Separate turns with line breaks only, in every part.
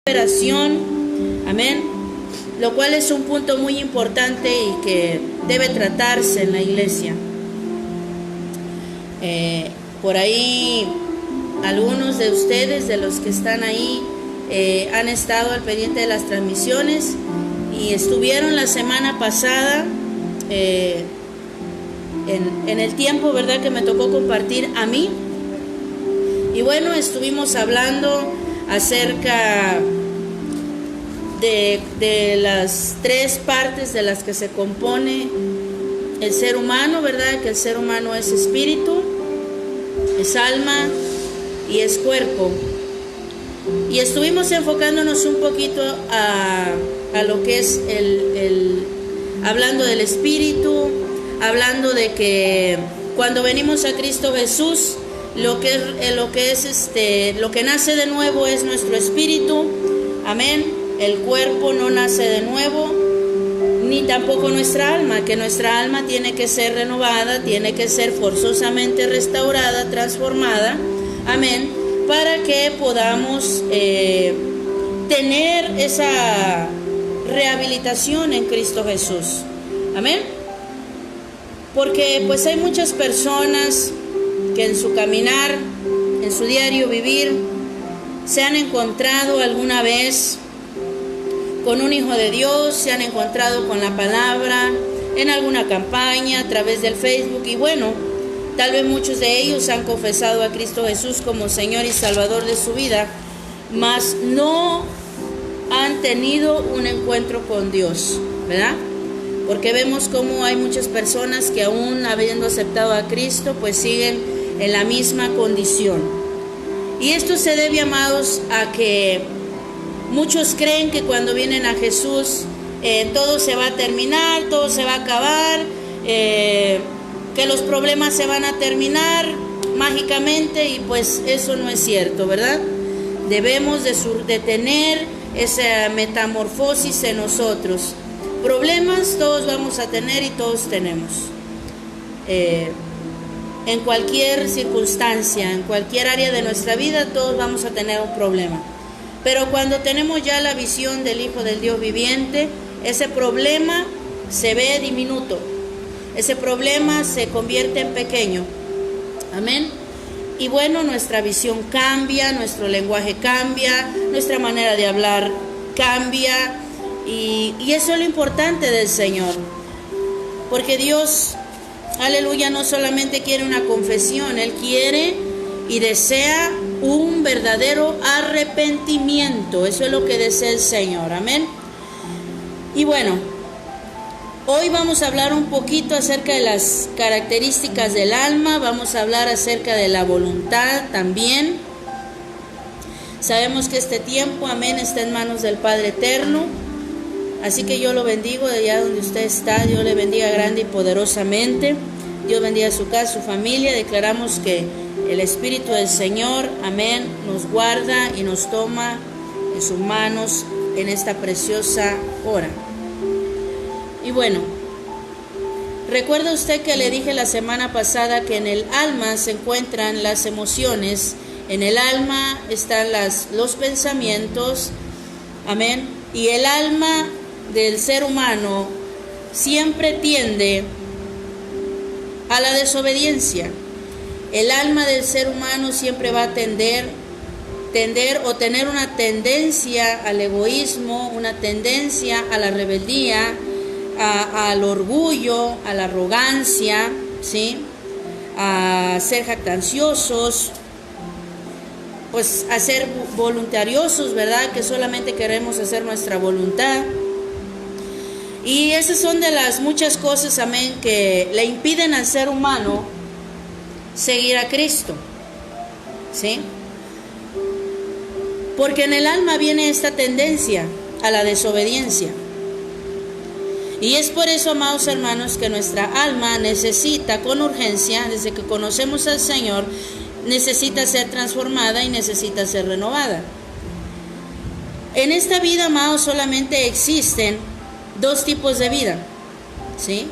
operación, amén, lo cual es un punto muy importante y que debe tratarse en la iglesia. Por ahí algunos de ustedes, de los que están ahí, han estado al pendiente de las transmisiones y estuvieron la semana pasada en el tiempo, ¿verdad?, que me tocó compartir a mí. Y bueno, estuvimos hablando acerca de las tres partes de las que se compone el ser humano, ¿verdad? Que el ser humano es espíritu, es alma y es cuerpo. Y estuvimos enfocándonos un poquito a lo que es hablando del espíritu, hablando de que cuando venimos a Cristo Jesús, lo que nace de nuevo es nuestro espíritu, amén. El cuerpo no nace de nuevo, ni tampoco nuestra alma, que nuestra alma tiene que ser renovada, tiene que ser forzosamente restaurada, transformada, amén, para que podamos tener esa rehabilitación en Cristo Jesús, amén. Porque pues hay muchas personas que en su caminar, en su diario vivir, se han encontrado alguna vez con un hijo de Dios, se han encontrado con la palabra en alguna campaña a través del Facebook, y bueno, tal vez muchos de ellos han confesado a Cristo Jesús como Señor y Salvador de su vida, mas no han tenido un encuentro con Dios, ¿verdad? Porque vemos cómo hay muchas personas que aún habiendo aceptado a Cristo, pues siguen en la misma condición. Y esto se debe, amados, a que muchos creen que cuando vienen a Jesús todo se va a terminar, todo se va a acabar, que los problemas se van a terminar mágicamente, y pues eso no es cierto, ¿verdad? Debemos de tener esa metamorfosis en nosotros. Problemas todos vamos a tener y todos tenemos. En cualquier circunstancia, en cualquier área de nuestra vida, todos vamos a tener un problema. Pero cuando tenemos ya la visión del Hijo del Dios viviente, ese problema se ve diminuto, ese problema se convierte en pequeño, amén. Y bueno, nuestra visión cambia, nuestro lenguaje cambia, nuestra manera de hablar cambia, y eso es lo importante del Señor, porque Dios, aleluya, no solamente quiere una confesión, Él quiere y desea un verdadero arrepentimiento. Eso es lo que desea el Señor, amén. Y bueno, hoy vamos a hablar un poquito acerca de las características del alma, vamos a hablar acerca de la voluntad también. Sabemos que este tiempo, amén, está en manos del Padre Eterno, así que yo lo bendigo de allá donde usted está. Dios le bendiga grande y poderosamente. Dios bendiga su casa, su familia. Declaramos que el Espíritu del Señor, amén, nos guarda y nos toma en sus manos en esta preciosa hora. Y bueno, recuerda usted que le dije la semana pasada que en el alma se encuentran las emociones, en el alma están los pensamientos, amén, y el alma del ser humano siempre tiende a la desobediencia. El alma del ser humano siempre va a tender o tener una tendencia al egoísmo, una tendencia a la rebeldía, al orgullo, a la arrogancia, ¿sí?, a ser jactanciosos, pues a ser voluntariosos, ¿verdad?, que solamente queremos hacer nuestra voluntad. Y esas son de las muchas cosas, amén, que le impiden al ser humano seguir a Cristo, ¿sí? Porque en el alma viene esta tendencia a la desobediencia. Y es por eso, amados hermanos, que nuestra alma necesita con urgencia, desde que conocemos al Señor, necesita ser transformada y necesita ser renovada. En esta vida, amados, solamente existen dos tipos de vida, ¿sí?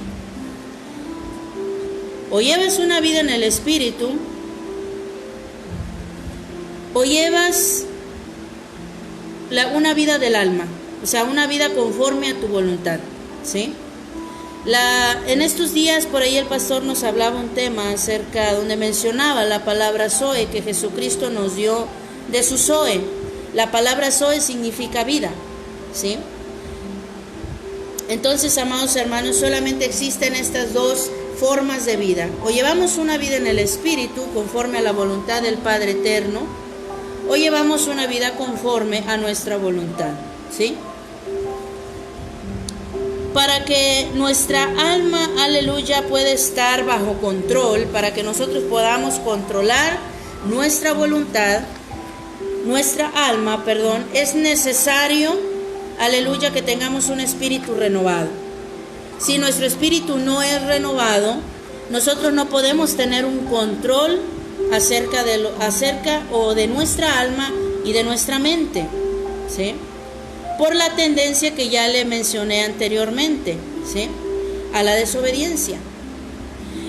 O llevas una vida en el Espíritu, o llevas una vida del alma, o sea, una vida conforme a tu voluntad, ¿sí? En estos días por ahí el pastor nos hablaba un tema acerca, donde mencionaba la palabra Zoe, que Jesucristo nos dio de su Zoe. La palabra Zoe significa vida, ¿sí? Entonces, amados hermanos, solamente existen estas dos formas de vida. O llevamos una vida en el Espíritu, conforme a la voluntad del Padre Eterno, o llevamos una vida conforme a nuestra voluntad, ¿sí? Para que nuestra alma, aleluya, pueda estar bajo control, para que nosotros podamos controlar nuestra voluntad, nuestra alma, es necesario, aleluya, que tengamos un espíritu renovado. Si nuestro espíritu no es renovado, nosotros no podemos tener un control acerca de nuestra alma y de nuestra mente, ¿sí? Por la tendencia que ya le mencioné anteriormente, ¿sí? A la desobediencia.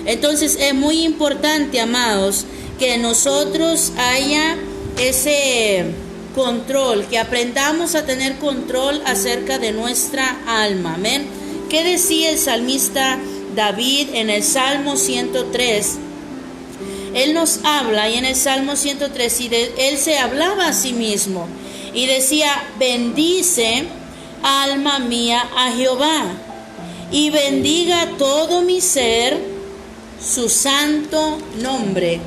Entonces es muy importante, amados, que nosotros haya ese control, que aprendamos a tener control acerca de nuestra alma. Amén. ¿Qué decía el salmista David en el Salmo 103? Él nos habla, y en el Salmo 103, él se hablaba a sí mismo y decía: bendice, alma mía, a Jehová, y bendiga todo mi ser su santo nombre.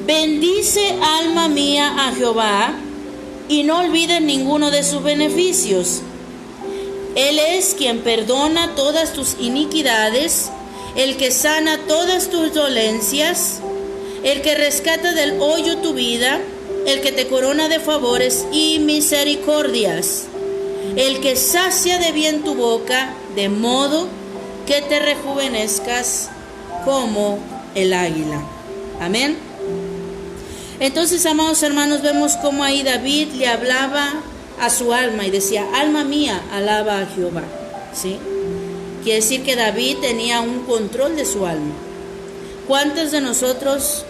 Bendice, alma mía, a Jehová, y no olvides ninguno de sus beneficios. Él es quien perdona todas tus iniquidades, el que sana todas tus dolencias, el que rescata del hoyo tu vida, el que te corona de favores y misericordias, el que sacia de bien tu boca, de modo que te rejuvenezcas como el águila. Amén. Entonces, amados hermanos, vemos cómo ahí David le hablaba a su alma y decía: alma mía, alaba a Jehová, ¿sí? Quiere decir que David tenía un control de su alma. ¿Cuántos de nosotros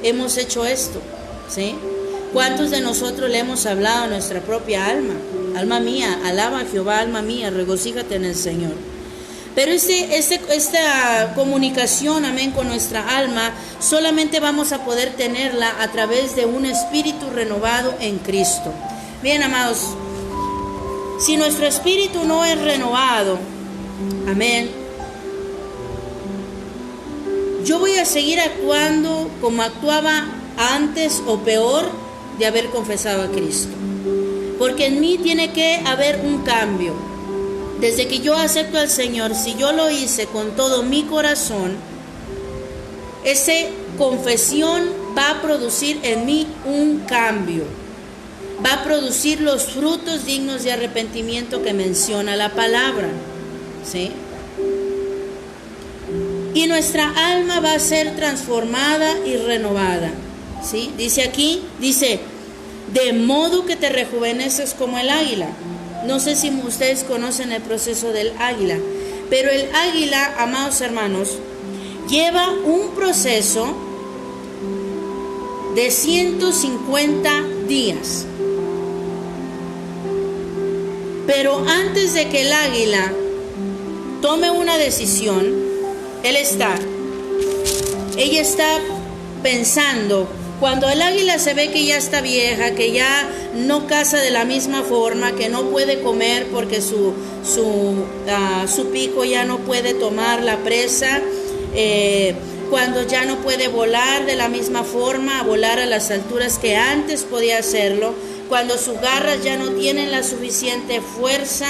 hemos hecho esto? ¿Sí? ¿Cuántos de nosotros le hemos hablado a nuestra propia alma? Alma mía, alaba a Jehová, alma mía, regocíjate en el Señor. Pero esta comunicación, amén, con nuestra alma, solamente vamos a poder tenerla a través de un espíritu renovado en Cristo. Bien, amados, si nuestro espíritu no es renovado, amén, yo voy a seguir actuando como actuaba antes o peor de haber confesado a Cristo. Porque en mí tiene que haber un cambio. Desde que yo acepto al Señor, si yo lo hice con todo mi corazón, esa confesión va a producir en mí un cambio. Va a producir los frutos dignos de arrepentimiento que menciona la palabra, ¿sí? Y nuestra alma va a ser transformada y renovada, ¿sí? Dice aquí, de modo que te rejuveneces como el águila. No sé si ustedes conocen el proceso del águila, pero el águila, amados hermanos, lleva un proceso de 150 días. Pero antes de que el águila tome una decisión, ella está pensando. Cuando el águila se ve que ya está vieja, que ya no caza de la misma forma, que no puede comer porque su pico ya no puede tomar la presa, cuando ya no puede volar de la misma forma, volar a las alturas que antes podía hacerlo, cuando sus garras ya no tienen la suficiente fuerza,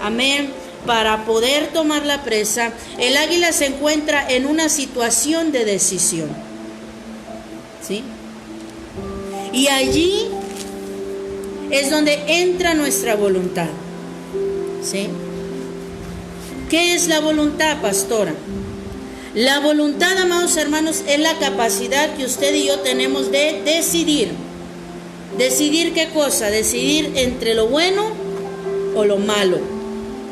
amén, para poder tomar la presa, el águila se encuentra en una situación de decisión, ¿sí? Y allí es donde entra nuestra voluntad, ¿sí? ¿Qué es la voluntad, pastora? La voluntad, amados hermanos, es la capacidad que usted y yo tenemos de decidir. ¿Decidir qué cosa? Decidir entre lo bueno o lo malo.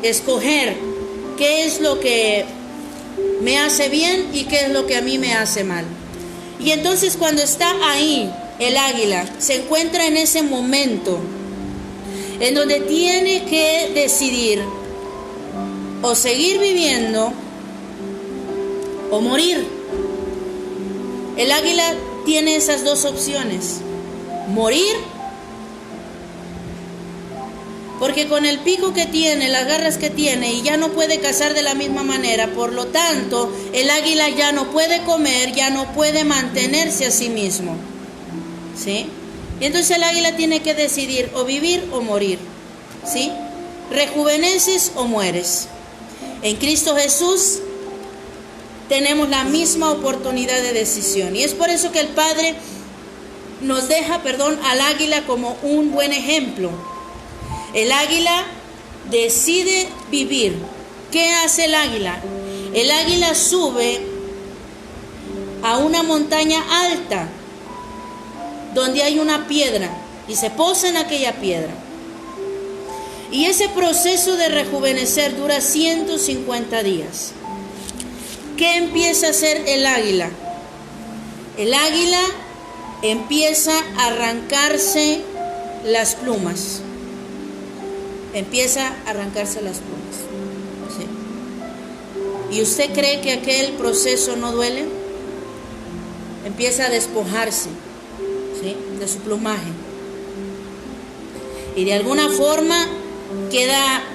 Escoger qué es lo que me hace bien y qué es lo que a mí me hace mal. Y entonces cuando está ahí, el águila se encuentra en ese momento en donde tiene que decidir o seguir viviendo o morir. El águila tiene esas dos opciones: morir, porque con el pico que tiene, las garras que tiene, y ya no puede cazar de la misma manera, por lo tanto, el águila ya no puede comer, ya no puede mantenerse a sí mismo, ¿sí? Y entonces el águila tiene que decidir o vivir o morir, ¿sí? Rejuveneces o mueres. En Cristo Jesús tenemos la misma oportunidad de decisión, y es por eso que el Padre nos deja, al águila como un buen ejemplo. El águila decide vivir. ¿Qué hace el águila? El águila sube a una montaña alta donde hay una piedra y se posa en aquella piedra. Y ese proceso de rejuvenecer dura 150 días. ¿Qué empieza a hacer el águila? El águila empieza a arrancarse las plumas. Empieza a arrancarse las plumas, ¿sí? ¿Y usted cree que aquel proceso no duele? Empieza a despojarse, ¿sí?, de su plumaje. Y de alguna forma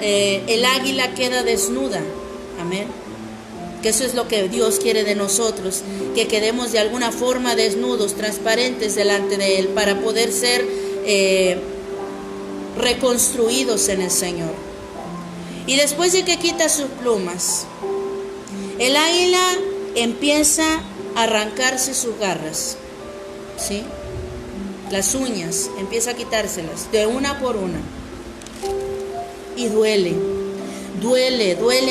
el águila queda desnuda. Amén. Que eso es lo que Dios quiere de nosotros, que quedemos de alguna forma desnudos, transparentes delante de Él, para poder ser reconstruidos en el Señor. Y después de que quita sus plumas, el águila empieza a arrancarse sus garras, ¿sí? Las uñas, empieza a quitárselas de una por una. Y duele,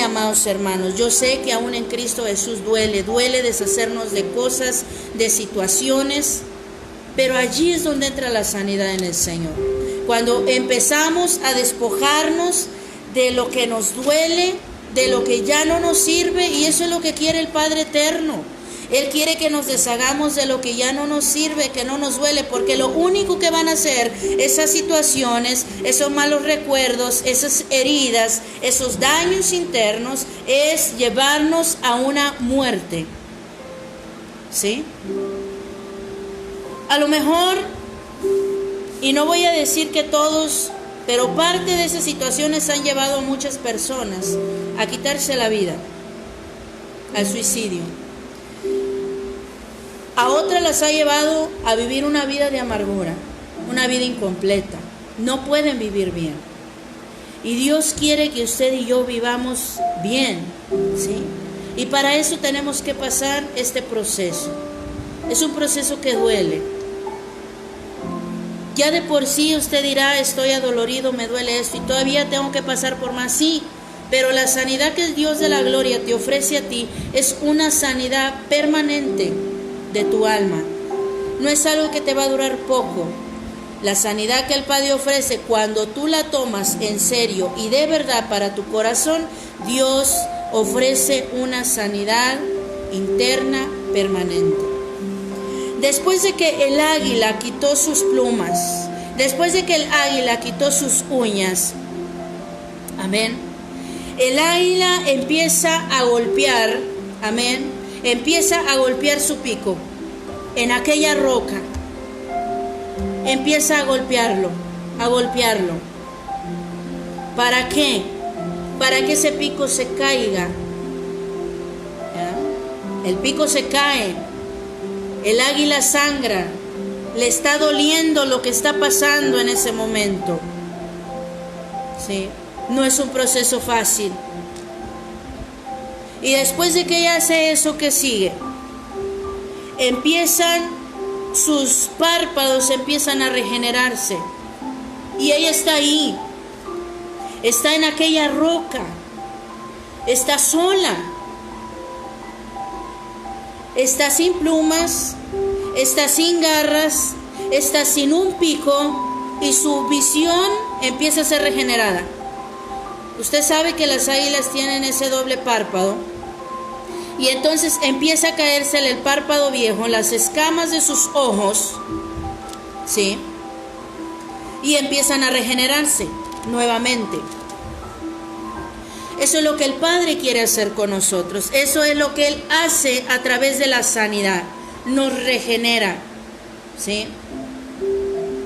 amados hermanos. Yo sé que aún en Cristo Jesús duele deshacernos de cosas, de situaciones, pero allí es donde entra la sanidad en el Señor. Cuando empezamos a despojarnos de lo que nos duele, de lo que ya no nos sirve, y eso es lo que quiere el Padre Eterno. Él quiere que nos deshagamos de lo que ya no nos sirve, que no nos duele, porque lo único que van a hacer esas situaciones, esos malos recuerdos, esas heridas, esos daños internos, es llevarnos a una muerte, ¿sí? A lo mejor, y no voy a decir que todos, pero parte de esas situaciones han llevado a muchas personas a quitarse la vida, al suicidio. A otras las ha llevado a vivir una vida de amargura, una vida incompleta. No pueden vivir bien. Y Dios quiere que usted y yo vivamos bien, ¿sí? Y para eso tenemos que pasar este proceso. Es un proceso que duele. Ya de por sí usted dirá: estoy adolorido, me duele esto y todavía tengo que pasar por más. Sí, pero la sanidad que el Dios de la gloria te ofrece a ti es una sanidad permanente de tu alma. No es algo que te va a durar poco. La sanidad que el Padre ofrece, cuando tú la tomas en serio y de verdad para tu corazón, Dios ofrece una sanidad interna permanente. Después de que el águila quitó sus plumas, después de que el águila quitó sus uñas, amén, el águila empieza a golpear, amén, empieza a golpear su pico en aquella roca. Empieza a golpearlo, a golpearlo. ¿Para qué? Para que ese pico se caiga. ¿Ya? El pico se cae. El águila sangra. Le está doliendo lo que está pasando en ese momento. ¿Sí? No es un proceso fácil. Y después de que ella hace eso, ¿qué sigue? Sus párpados empiezan a regenerarse. Y ella está ahí. Está en aquella roca. Está sola. Está sin plumas. Está sin garras. Está sin un pico. Y su visión empieza a ser regenerada. Usted sabe que las águilas tienen ese doble párpado. Y entonces empieza a caérsele el párpado viejo, las escamas de sus ojos, ¿sí? Y empiezan a regenerarse nuevamente. Eso es lo que el Padre quiere hacer con nosotros. Eso es lo que Él hace a través de la sanidad. Nos regenera, ¿sí?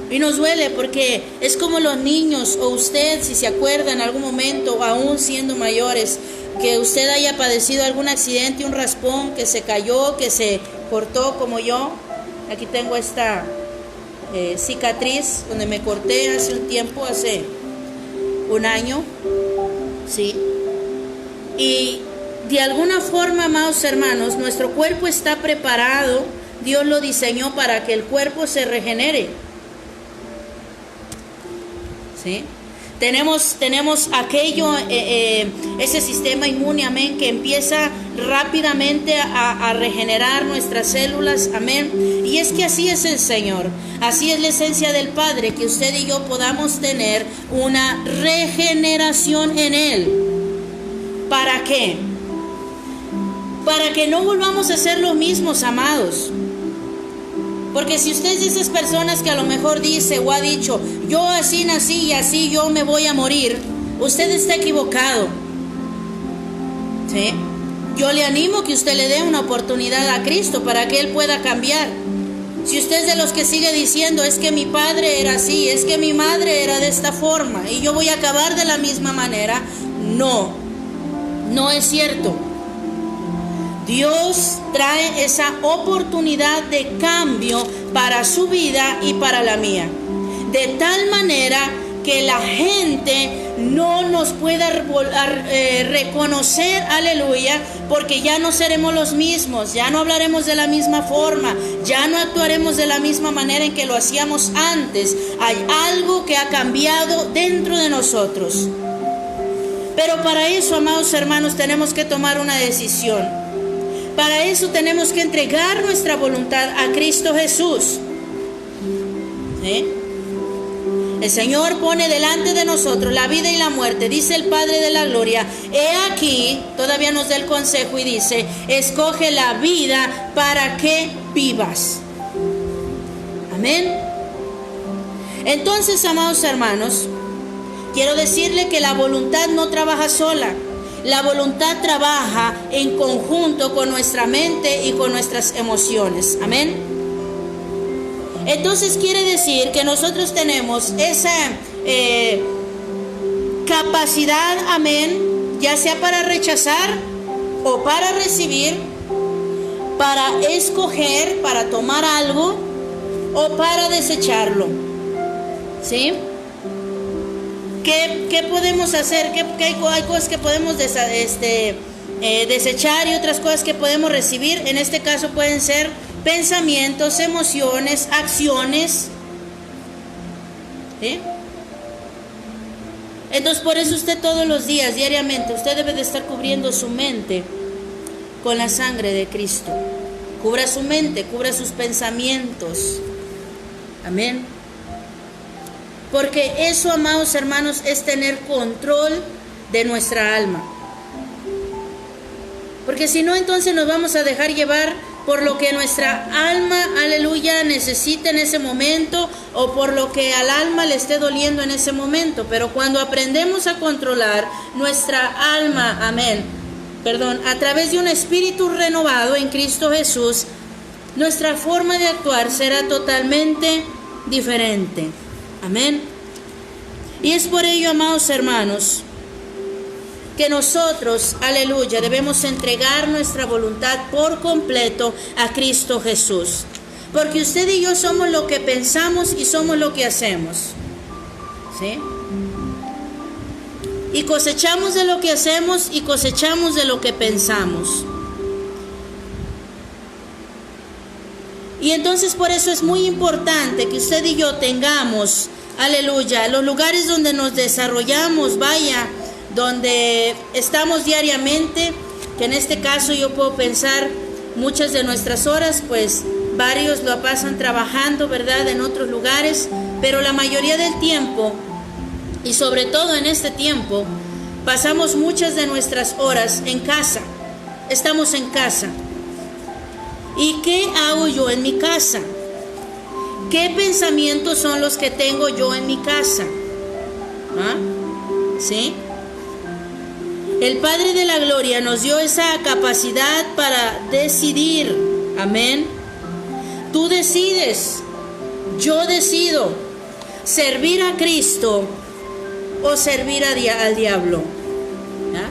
Y nos duele porque es como los niños, o usted, si se acuerda en algún momento, aún siendo mayores, que usted haya padecido algún accidente, un raspón, que se cayó, que se cortó como yo. Aquí tengo esta cicatriz donde me corté hace un tiempo, hace un año, ¿sí? Y de alguna forma, amados hermanos, nuestro cuerpo está preparado. Dios lo diseñó para que el cuerpo se regenere, ¿sí? Tenemos aquello, ese sistema inmune, amén, que empieza rápidamente a regenerar nuestras células, amén. Y es que así es el Señor, así es la esencia del Padre, que usted y yo podamos tener una regeneración en Él. ¿Para qué? Para que no volvamos a ser los mismos, amados. Porque si usted es de esas personas que a lo mejor dice o ha dicho, yo así nací y así yo me voy a morir, usted está equivocado, ¿sí? Yo le animo que usted le dé una oportunidad a Cristo para que Él pueda cambiar. Si usted es de los que sigue diciendo, es que mi padre era así, es que mi madre era de esta forma y yo voy a acabar de la misma manera, no es cierto. Dios trae esa oportunidad de cambio para su vida y para la mía. De tal manera que la gente no nos pueda reconocer, aleluya, porque ya no seremos los mismos, ya no hablaremos de la misma forma, ya no actuaremos de la misma manera en que lo hacíamos antes. Hay algo que ha cambiado dentro de nosotros. Pero para eso, amados hermanos, tenemos que tomar una decisión. Para eso tenemos que entregar nuestra voluntad a Cristo Jesús, ¿sí? El Señor pone delante de nosotros la vida y la muerte. Dice el Padre de la Gloria, he aquí, todavía nos da el consejo y dice, escoge la vida para que vivas. Amén. Entonces, amados hermanos, quiero decirle que la voluntad no trabaja sola. La voluntad trabaja en conjunto con nuestra mente y con nuestras emociones. Amén. Entonces quiere decir que nosotros tenemos esa capacidad, amén, ya sea para rechazar o para recibir, para escoger, para tomar algo o para desecharlo. ¿Sí? ¿Qué podemos hacer? Hay cosas que podemos desechar y otras cosas que podemos recibir. En este caso pueden ser pensamientos, emociones, acciones. ¿Sí? Entonces por eso usted todos los días, diariamente, usted debe de estar cubriendo su mente con la sangre de Cristo. Cubra su mente, cubra sus pensamientos. Amén. Porque eso, amados hermanos, es tener control de nuestra alma. Porque si no, entonces nos vamos a dejar llevar por lo que nuestra alma, aleluya, necesita en ese momento, o por lo que al alma le esté doliendo en ese momento. Pero cuando aprendemos a controlar nuestra alma, a través de un espíritu renovado en Cristo Jesús, nuestra forma de actuar será totalmente diferente. Amén. Y es por ello, amados hermanos, que nosotros, aleluya, debemos entregar nuestra voluntad por completo a Cristo Jesús. Porque usted y yo somos lo que pensamos y somos lo que hacemos. ¿Sí? Y cosechamos de lo que hacemos y cosechamos de lo que pensamos. Y entonces por eso es muy importante que usted y yo tengamos, aleluya, los lugares donde nos desarrollamos, donde estamos diariamente, que en este caso yo puedo pensar muchas de nuestras horas, pues varios lo pasan trabajando, ¿verdad?, en otros lugares, pero la mayoría del tiempo, y sobre todo en este tiempo, pasamos muchas de nuestras horas en casa, estamos en casa. ¿Y qué hago yo en mi casa? ¿Qué pensamientos son los que tengo yo en mi casa? ¿Ah? ¿Sí? El Padre de la Gloria nos dio esa capacidad para decidir. Amén. Tú decides, yo decido servir a Cristo o servir al diablo. ¿Ya?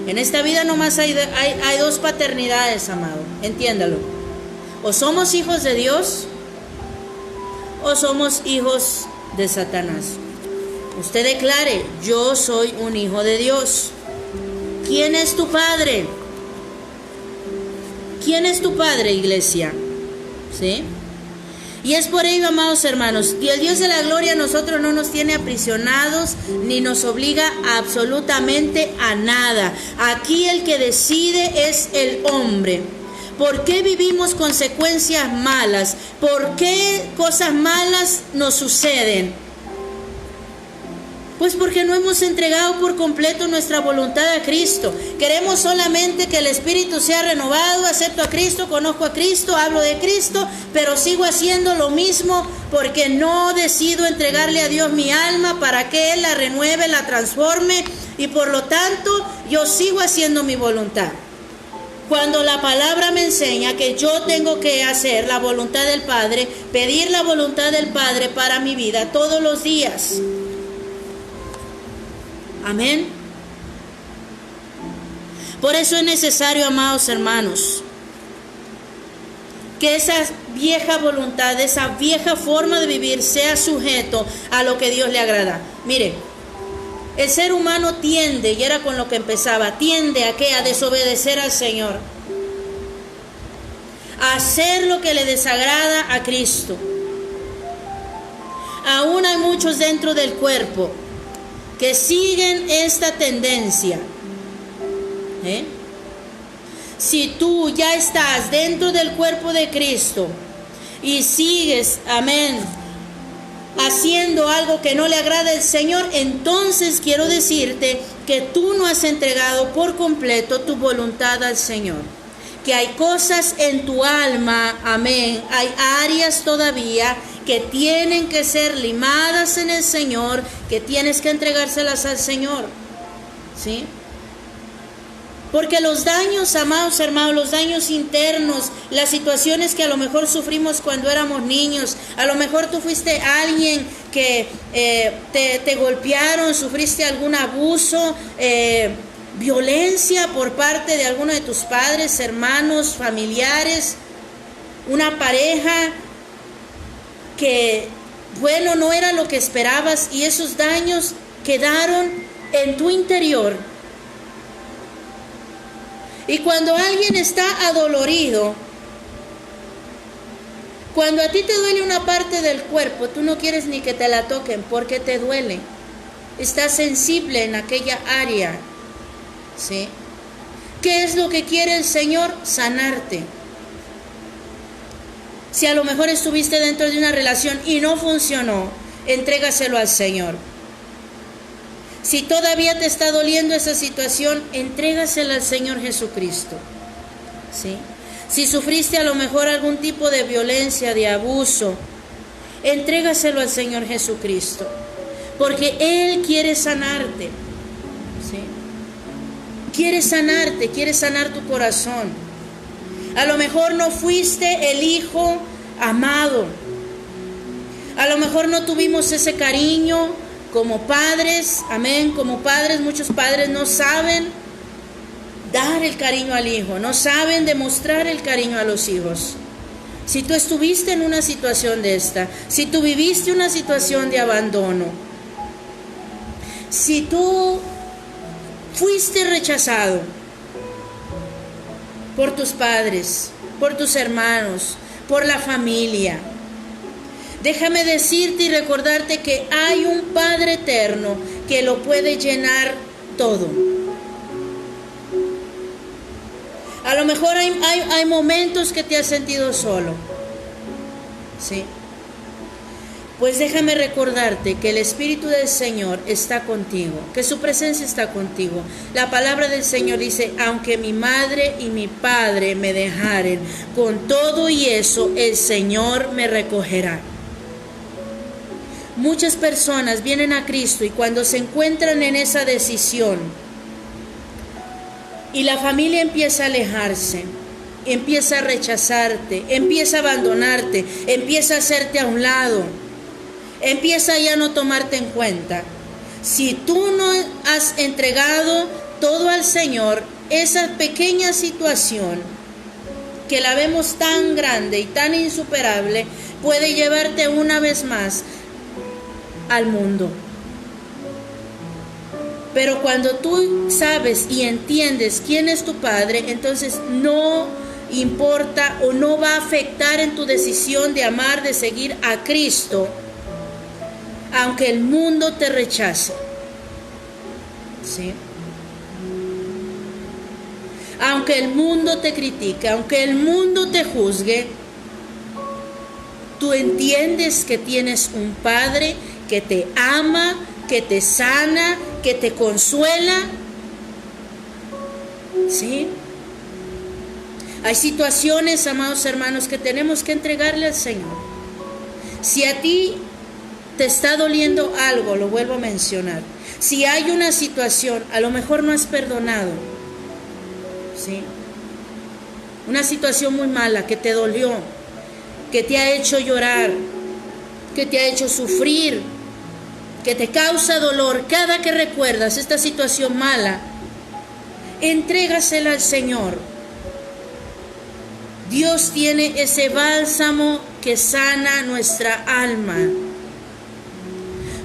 En esta vida nomás hay dos paternidades, amado. Entiéndalo. O somos hijos de Dios o somos hijos de Satanás. Usted declare, yo soy un hijo de Dios. ¿Quién es tu padre? ¿Quién es tu padre, iglesia? ¿Sí? Y es por ello, amados hermanos, y el Dios de la gloria a nosotros no nos tiene aprisionados ni nos obliga absolutamente a nada. Aquí el que decide es el hombre. ¿Por qué vivimos consecuencias malas? ¿Por qué cosas malas nos suceden? Pues porque no hemos entregado por completo nuestra voluntad a Cristo. Queremos solamente que el Espíritu sea renovado. Acepto a Cristo, conozco a Cristo, hablo de Cristo, pero sigo haciendo lo mismo porque no decido entregarle a Dios mi alma para que Él la renueve, la transforme, y por lo tanto yo sigo haciendo mi voluntad. Cuando la palabra me enseña que yo tengo que hacer la voluntad del Padre, pedir la voluntad del Padre para mi vida todos los días. Amén. Por eso es necesario, amados hermanos, que esa vieja voluntad, esa vieja forma de vivir sea sujeto a lo que Dios le agrada. Mire, el ser humano tiende, y era con lo que empezaba, tiende a ¿qué? A desobedecer al Señor, a hacer lo que le desagrada a Cristo. Aún hay muchos dentro del cuerpo que siguen esta tendencia. Si tú ya estás dentro del cuerpo de Cristo y sigues, amén, haciendo algo que no le agrada al Señor, entonces quiero decirte que tú no has entregado por completo tu voluntad al Señor. Que hay cosas en tu alma, amén, hay áreas todavía que tienen que ser limadas en el Señor, que tienes que entregárselas al Señor, ¿sí? Porque los daños, amados hermanos, los daños internos, las situaciones que a lo mejor sufrimos cuando éramos niños, a lo mejor tú fuiste alguien que te golpearon, sufriste algún abuso, violencia por parte de alguno de tus padres, hermanos, familiares, una pareja que, bueno, no era lo que esperabas, y esos daños quedaron en tu interior. Y cuando alguien está adolorido, cuando a ti te duele una parte del cuerpo, tú no quieres ni que te la toquen porque te duele. Estás sensible en aquella área, ¿sí? ¿Qué es lo que quiere el Señor? Sanarte. Si a lo mejor estuviste dentro de una relación y no funcionó, entrégaselo al Señor. Si todavía te está doliendo esa situación, entrégasela al Señor Jesucristo, ¿sí? Si sufriste a lo mejor algún tipo de violencia, de abuso, entrégaselo al Señor Jesucristo, porque Él quiere sanarte, ¿sí? Quiere sanarte, quiere sanar tu corazón. A lo mejor no fuiste el hijo amado. A lo mejor no tuvimos ese cariño como padres. Amén. Como padres, muchos padres no saben dar el cariño al hijo, no saben demostrar el cariño a los hijos. Si tú estuviste en una situación de esta, si tú viviste una situación de abandono, si tú fuiste rechazado por tus padres, por tus hermanos, por la familia, déjame decirte y recordarte que hay un Padre eterno que lo puede llenar todo. A lo mejor hay momentos que te has sentido solo, ¿sí? Pues déjame recordarte que el Espíritu del Señor está contigo, que su presencia está contigo. La palabra del Señor dice, aunque mi madre y mi padre me dejaren, con todo y eso el Señor me recogerá. Muchas personas vienen a Cristo y cuando se encuentran en esa decisión y la familia empieza a alejarse, empieza a rechazarte, empieza a abandonarte, empieza a hacerte a un lado, empieza ya a no tomarte en cuenta. Si tú no has entregado todo al Señor, esa pequeña situación que la vemos tan grande y tan insuperable puede llevarte una vez más al mundo. Pero cuando tú sabes y entiendes quién es tu Padre, entonces no importa o no va a afectar en tu decisión de amar, de seguir a Cristo, aunque el mundo te rechace. ¿Sí? Aunque el mundo te critique, aunque el mundo te juzgue, tú entiendes que tienes un Padre que te ama, que te sana, que te consuela. ¿Sí? Hay situaciones, amados hermanos, que tenemos que entregarle al Señor. Si a ti te está doliendo algo, lo vuelvo a mencionar. Si hay una situación, a lo mejor no has perdonado, ¿sí? Una situación muy mala que te dolió, que te ha hecho llorar, que te ha hecho sufrir, que te causa dolor cada que recuerdas esta situación mala, entrégasela al Señor. Dios tiene ese bálsamo que sana nuestra alma.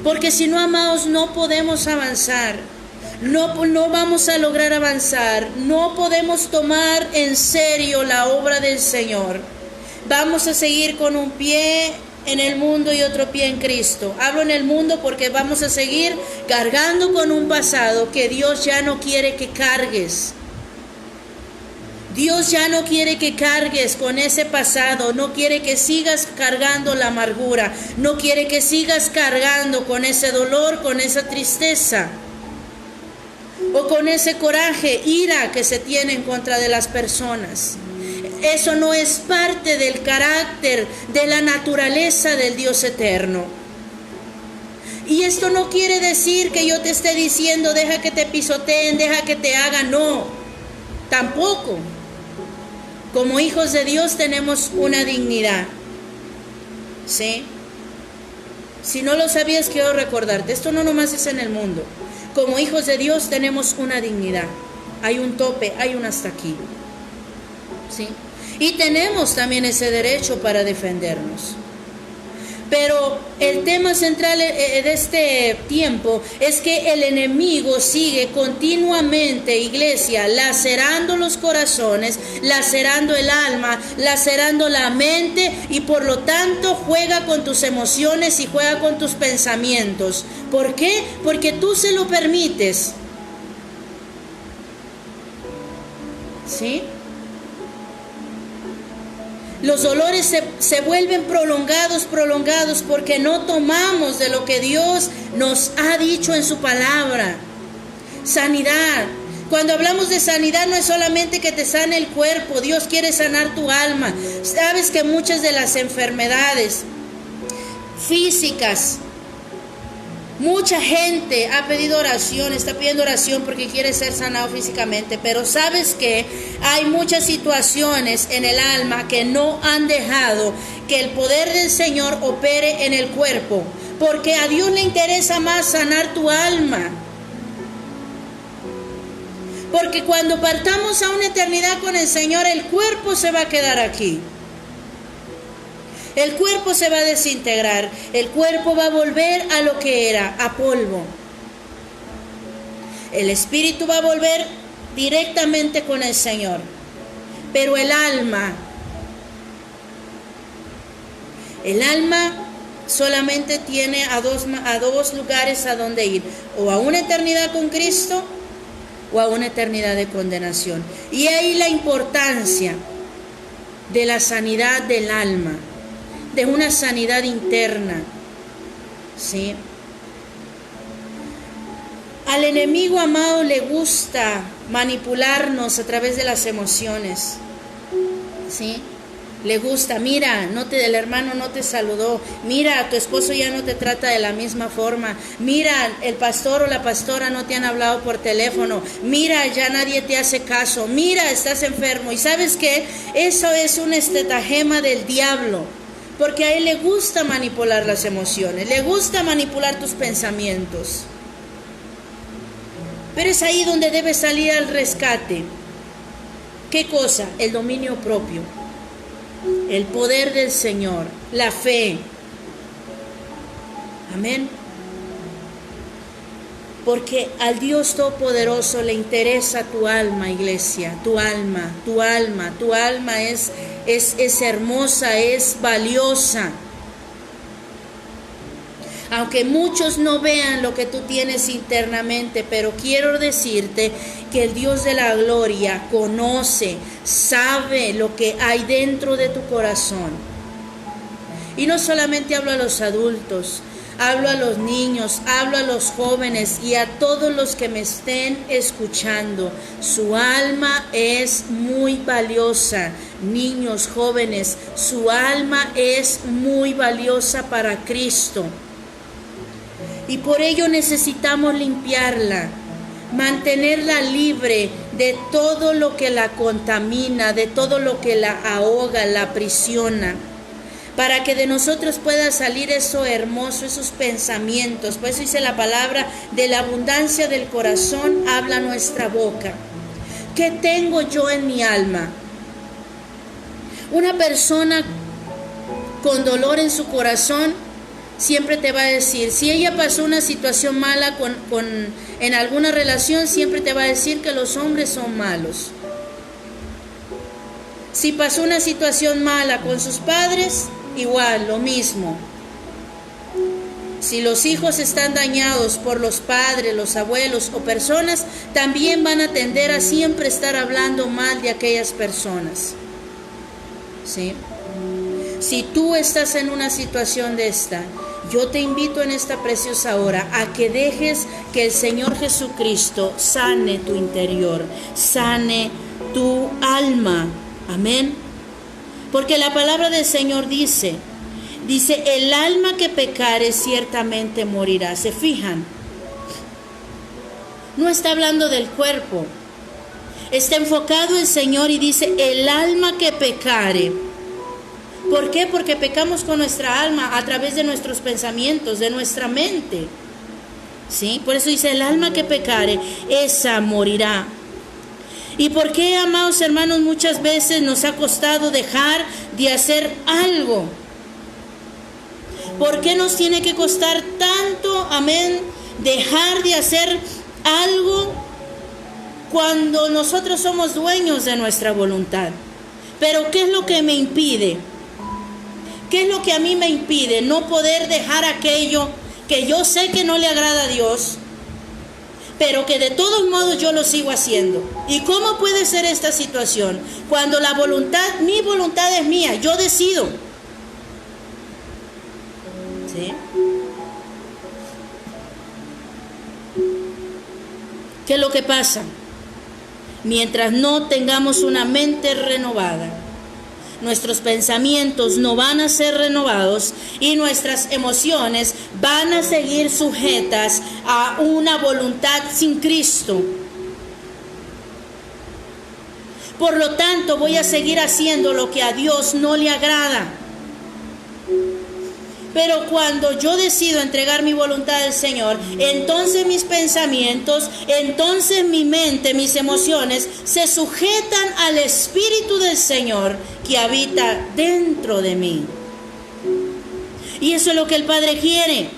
Porque si no, amados, no podemos avanzar. No vamos a lograr avanzar. No podemos tomar en serio la obra del Señor. Vamos a seguir con un pie en el mundo y otro pie en Cristo. Hablo en el mundo porque vamos a seguir cargando con un pasado que Dios ya no quiere que cargues. Dios ya no quiere que cargues con ese pasado, no quiere que sigas cargando la amargura, no quiere que sigas cargando con ese dolor, con esa tristeza o con ese coraje, ira que se tiene en contra de las personas. Eso no es parte del carácter, de la naturaleza del Dios eterno. Y esto no quiere decir que yo te esté diciendo, deja que te pisoteen, deja que te hagan, no, tampoco. Como hijos de Dios tenemos una dignidad, ¿sí? Si no lo sabías, quiero recordarte, esto no nomás es en el mundo. Como hijos de Dios tenemos una dignidad. Hay un tope, hay un hasta aquí, ¿sí? Y tenemos también ese derecho para defendernos. Pero el tema central de este tiempo es que el enemigo sigue continuamente, iglesia, lacerando los corazones, lacerando el alma, lacerando la mente y por lo tanto juega con tus emociones y juega con tus pensamientos. ¿Por qué? Porque tú se lo permites. ¿Sí? Los dolores se vuelven prolongados porque no tomamos de lo que Dios nos ha dicho en su palabra. Sanidad. Cuando hablamos de sanidad no es solamente que te sane el cuerpo, Dios quiere sanar tu alma. Sabes que muchas de las enfermedades físicas, mucha gente ha pedido oración, está pidiendo oración porque quiere ser sanado físicamente, pero sabes que hay muchas situaciones en el alma que no han dejado que el poder del Señor opere en el cuerpo, porque a Dios le interesa más sanar tu alma. Porque cuando partamos a una eternidad con el Señor, el cuerpo se va a quedar aquí. El cuerpo se va a desintegrar, el cuerpo va a volver a lo que era, a polvo. El espíritu va a volver directamente con el Señor. Pero el alma solamente tiene a dos lugares a donde ir, o a una eternidad con Cristo o a una eternidad de condenación. Y ahí la importancia de la sanidad del alma, de una sanidad interna, ¿sí? Al enemigo, amado, le gusta manipularnos a través de las emociones, ¿sí? Le gusta, mira, el hermano no te saludó, mira, tu esposo ya no te trata de la misma forma, mira, el pastor o la pastora no te han hablado por teléfono, mira, ya nadie te hace caso, mira, estás enfermo. Y ¿sabes qué? Eso es un estratagema del diablo, porque a él le gusta manipular las emociones, le gusta manipular tus pensamientos. Pero es ahí donde debe salir al rescate. ¿Qué cosa? El dominio propio, el poder del Señor, la fe. Amén. Porque al Dios Todopoderoso le interesa tu alma, iglesia, tu alma es hermosa, es valiosa. Aunque muchos no vean lo que tú tienes internamente, pero quiero decirte que el Dios de la gloria conoce, sabe lo que hay dentro de tu corazón. Y no solamente hablo a los adultos, hablo a los niños, hablo a los jóvenes y a todos los que me estén escuchando. Su alma es muy valiosa. Niños, jóvenes, su alma es muy valiosa para Cristo. Y por ello necesitamos limpiarla, mantenerla libre de todo lo que la contamina, de todo lo que la ahoga, la aprisiona, para que de nosotros pueda salir eso hermoso, esos pensamientos. Por eso dice la palabra, de la abundancia del corazón habla nuestra boca. ¿Qué tengo yo en mi alma? Una persona con dolor en su corazón siempre te va a decir, si ella pasó una situación mala en alguna relación, siempre te va a decir que los hombres son malos. Si pasó una situación mala con sus padres, igual, lo mismo. Si los hijos están dañados por los padres, los abuelos o personas, también van a tender a siempre estar hablando mal de aquellas personas. ¿Sí? Si tú estás en una situación de esta, yo te invito en esta preciosa hora a que dejes que el Señor Jesucristo sane tu interior, sane tu alma. Amén. Porque la palabra del Señor dice, el alma que pecare ciertamente morirá. ¿Se fijan? No está hablando del cuerpo. Está enfocado el Señor y dice, el alma que pecare. ¿Por qué? Porque pecamos con nuestra alma a través de nuestros pensamientos, de nuestra mente. ¿Sí? Por eso dice, el alma que pecare, esa morirá. ¿Y por qué, amados hermanos, muchas veces nos ha costado dejar de hacer algo? ¿Por qué nos tiene que costar tanto, amén, dejar de hacer algo cuando nosotros somos dueños de nuestra voluntad? Pero ¿qué es lo que me impide? ¿Qué es lo que a mí me impide no poder dejar aquello que yo sé que no le agrada a Dios, pero que de todos modos yo lo sigo haciendo? ¿Y cómo puede ser esta situación? Cuando mi voluntad es mía, yo decido. ¿Sí? ¿Qué es lo que pasa? Mientras no tengamos una mente renovada, nuestros pensamientos no van a ser renovados y nuestras emociones van a seguir sujetas a una voluntad sin Cristo. Por lo tanto, voy a seguir haciendo lo que a Dios no le agrada. Pero cuando yo decido entregar mi voluntad al Señor, entonces mis pensamientos, entonces mi mente, mis emociones se sujetan al Espíritu del Señor que habita dentro de mí. Y eso es lo que el Padre quiere.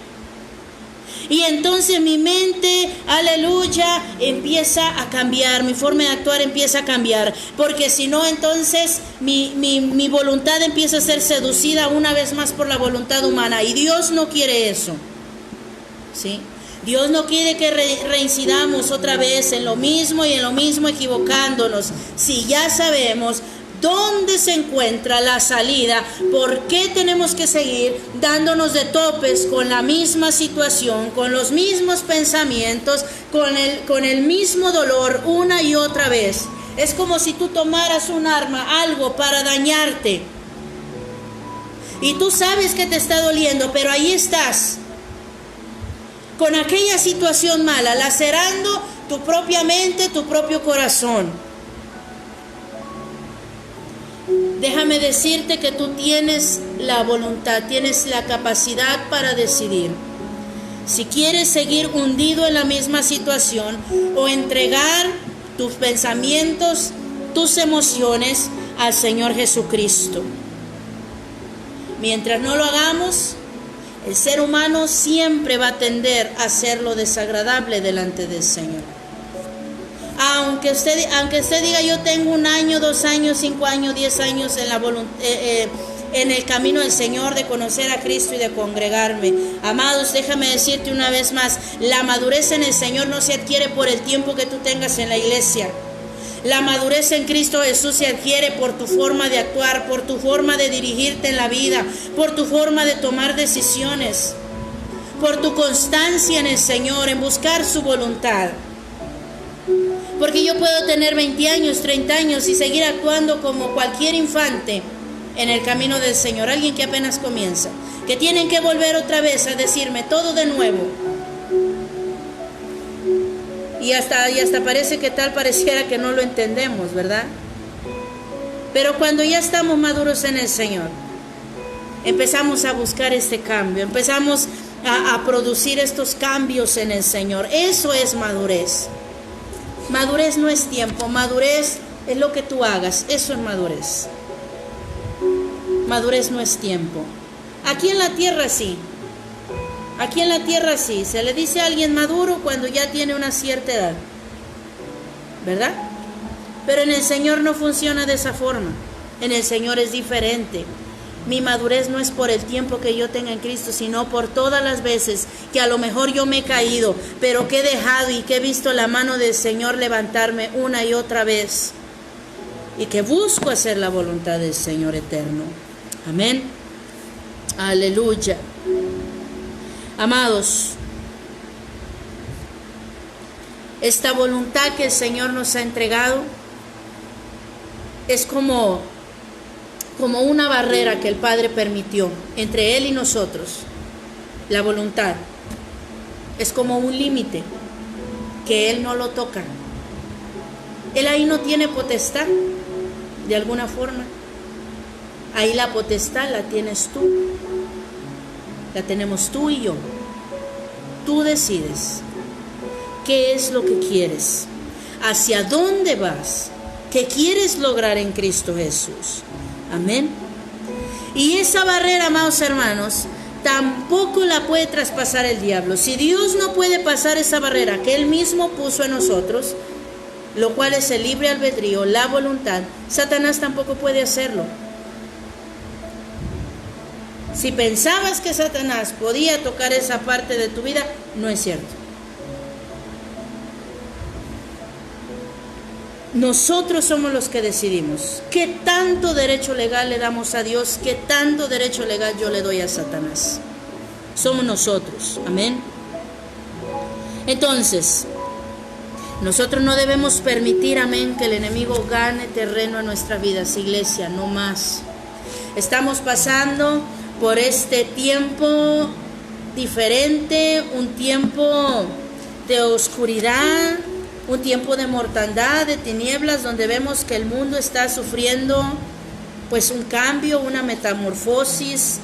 Y entonces mi mente, aleluya, empieza a cambiar, mi forma de actuar empieza a cambiar, porque si no, entonces mi voluntad empieza a ser seducida una vez más por la voluntad humana, y Dios no quiere eso, ¿sí? Dios no quiere que reincidamos otra vez en lo mismo y en lo mismo, equivocándonos. Si ya sabemos ¿Dónde se encuentra la salida? ¿Por qué tenemos que seguir dándonos de topes con la misma situación, con los mismos pensamientos, con el mismo dolor una y otra vez? Es como si tú tomaras un arma, algo para dañarte. Y tú sabes que te está doliendo, pero ahí estás, con aquella situación mala, lacerando tu propia mente, tu propio corazón. Déjame decirte que tú tienes la voluntad, tienes la capacidad para decidir si quieres seguir hundido en la misma situación o entregar tus pensamientos, tus emociones al Señor Jesucristo. Mientras no lo hagamos, el ser humano siempre va a tender a hacer lo desagradable delante del Señor. Aunque usted diga, yo tengo 1 año, 2 años, 5 años, 10 años en el camino del Señor, de conocer a Cristo y de congregarme. Amados, déjame decirte una vez más, la madurez en el Señor no se adquiere por el tiempo que tú tengas en la iglesia. La madurez en Cristo Jesús se adquiere por tu forma de actuar, por tu forma de dirigirte en la vida, por tu forma de tomar decisiones, por tu constancia en el Señor, en buscar su voluntad. Porque yo puedo tener 20 años, 30 años y seguir actuando como cualquier infante en el camino del Señor. Alguien que apenas comienza, que tienen que volver otra vez a decirme todo de nuevo. Y hasta parece que pareciera que no lo entendemos, ¿verdad? Pero cuando ya estamos maduros en el Señor, empezamos a buscar este cambio, empezamos a producir estos cambios en el Señor. Eso es madurez. Madurez no es tiempo, madurez es lo que tú hagas, eso es madurez. Madurez no es tiempo. Aquí en la tierra sí. Aquí en la tierra sí, se le dice a alguien maduro cuando ya tiene una cierta edad, ¿verdad? Pero en el Señor no funciona de esa forma. En el Señor es diferente. Mi madurez no es por el tiempo que yo tenga en Cristo, sino por todas las veces que a lo mejor yo me he caído, pero que he dejado y que he visto la mano del Señor levantarme una y otra vez, y que busco hacer la voluntad del Señor eterno. Amén. Aleluya. Amados, esta voluntad que el Señor nos ha entregado es como una barrera que el Padre permitió entre Él y nosotros. La voluntad es como un límite que Él no lo toca. Él ahí no tiene potestad, de alguna forma. Ahí la potestad la tienes tú. La tenemos tú y yo. Tú decides qué es lo que quieres, hacia dónde vas, qué quieres lograr en Cristo Jesús. Amén. Y esa barrera, amados hermanos, tampoco la puede traspasar el diablo. Si Dios no puede pasar esa barrera que Él mismo puso en nosotros, lo cual es el libre albedrío, la voluntad, Satanás tampoco puede hacerlo. Si pensabas que Satanás podía tocar esa parte de tu vida, no es cierto. Nosotros somos los que decidimos qué tanto derecho legal le damos a Dios, qué tanto derecho legal yo le doy a Satanás. Somos nosotros, amén. Entonces, nosotros no debemos permitir, amén, que el enemigo gane terreno en nuestras vidas, iglesia, no más. Estamos pasando por este tiempo diferente, un tiempo de oscuridad, un tiempo de mortandad, de tinieblas, donde vemos que el mundo está sufriendo pues un cambio, una metamorfosis,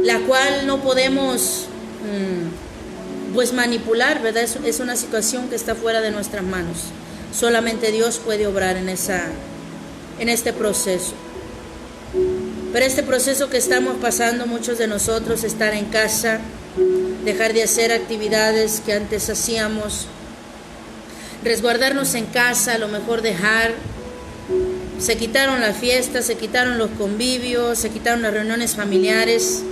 la cual no podemos pues manipular, ¿verdad? Es una situación que está fuera de nuestras manos. Solamente Dios puede obrar en este proceso. Pero este proceso que estamos pasando muchos de nosotros, estar en casa, dejar de hacer actividades que antes hacíamos, resguardarnos en casa, a lo mejor se quitaron las fiestas, se quitaron los convivios, se quitaron las reuniones familiares.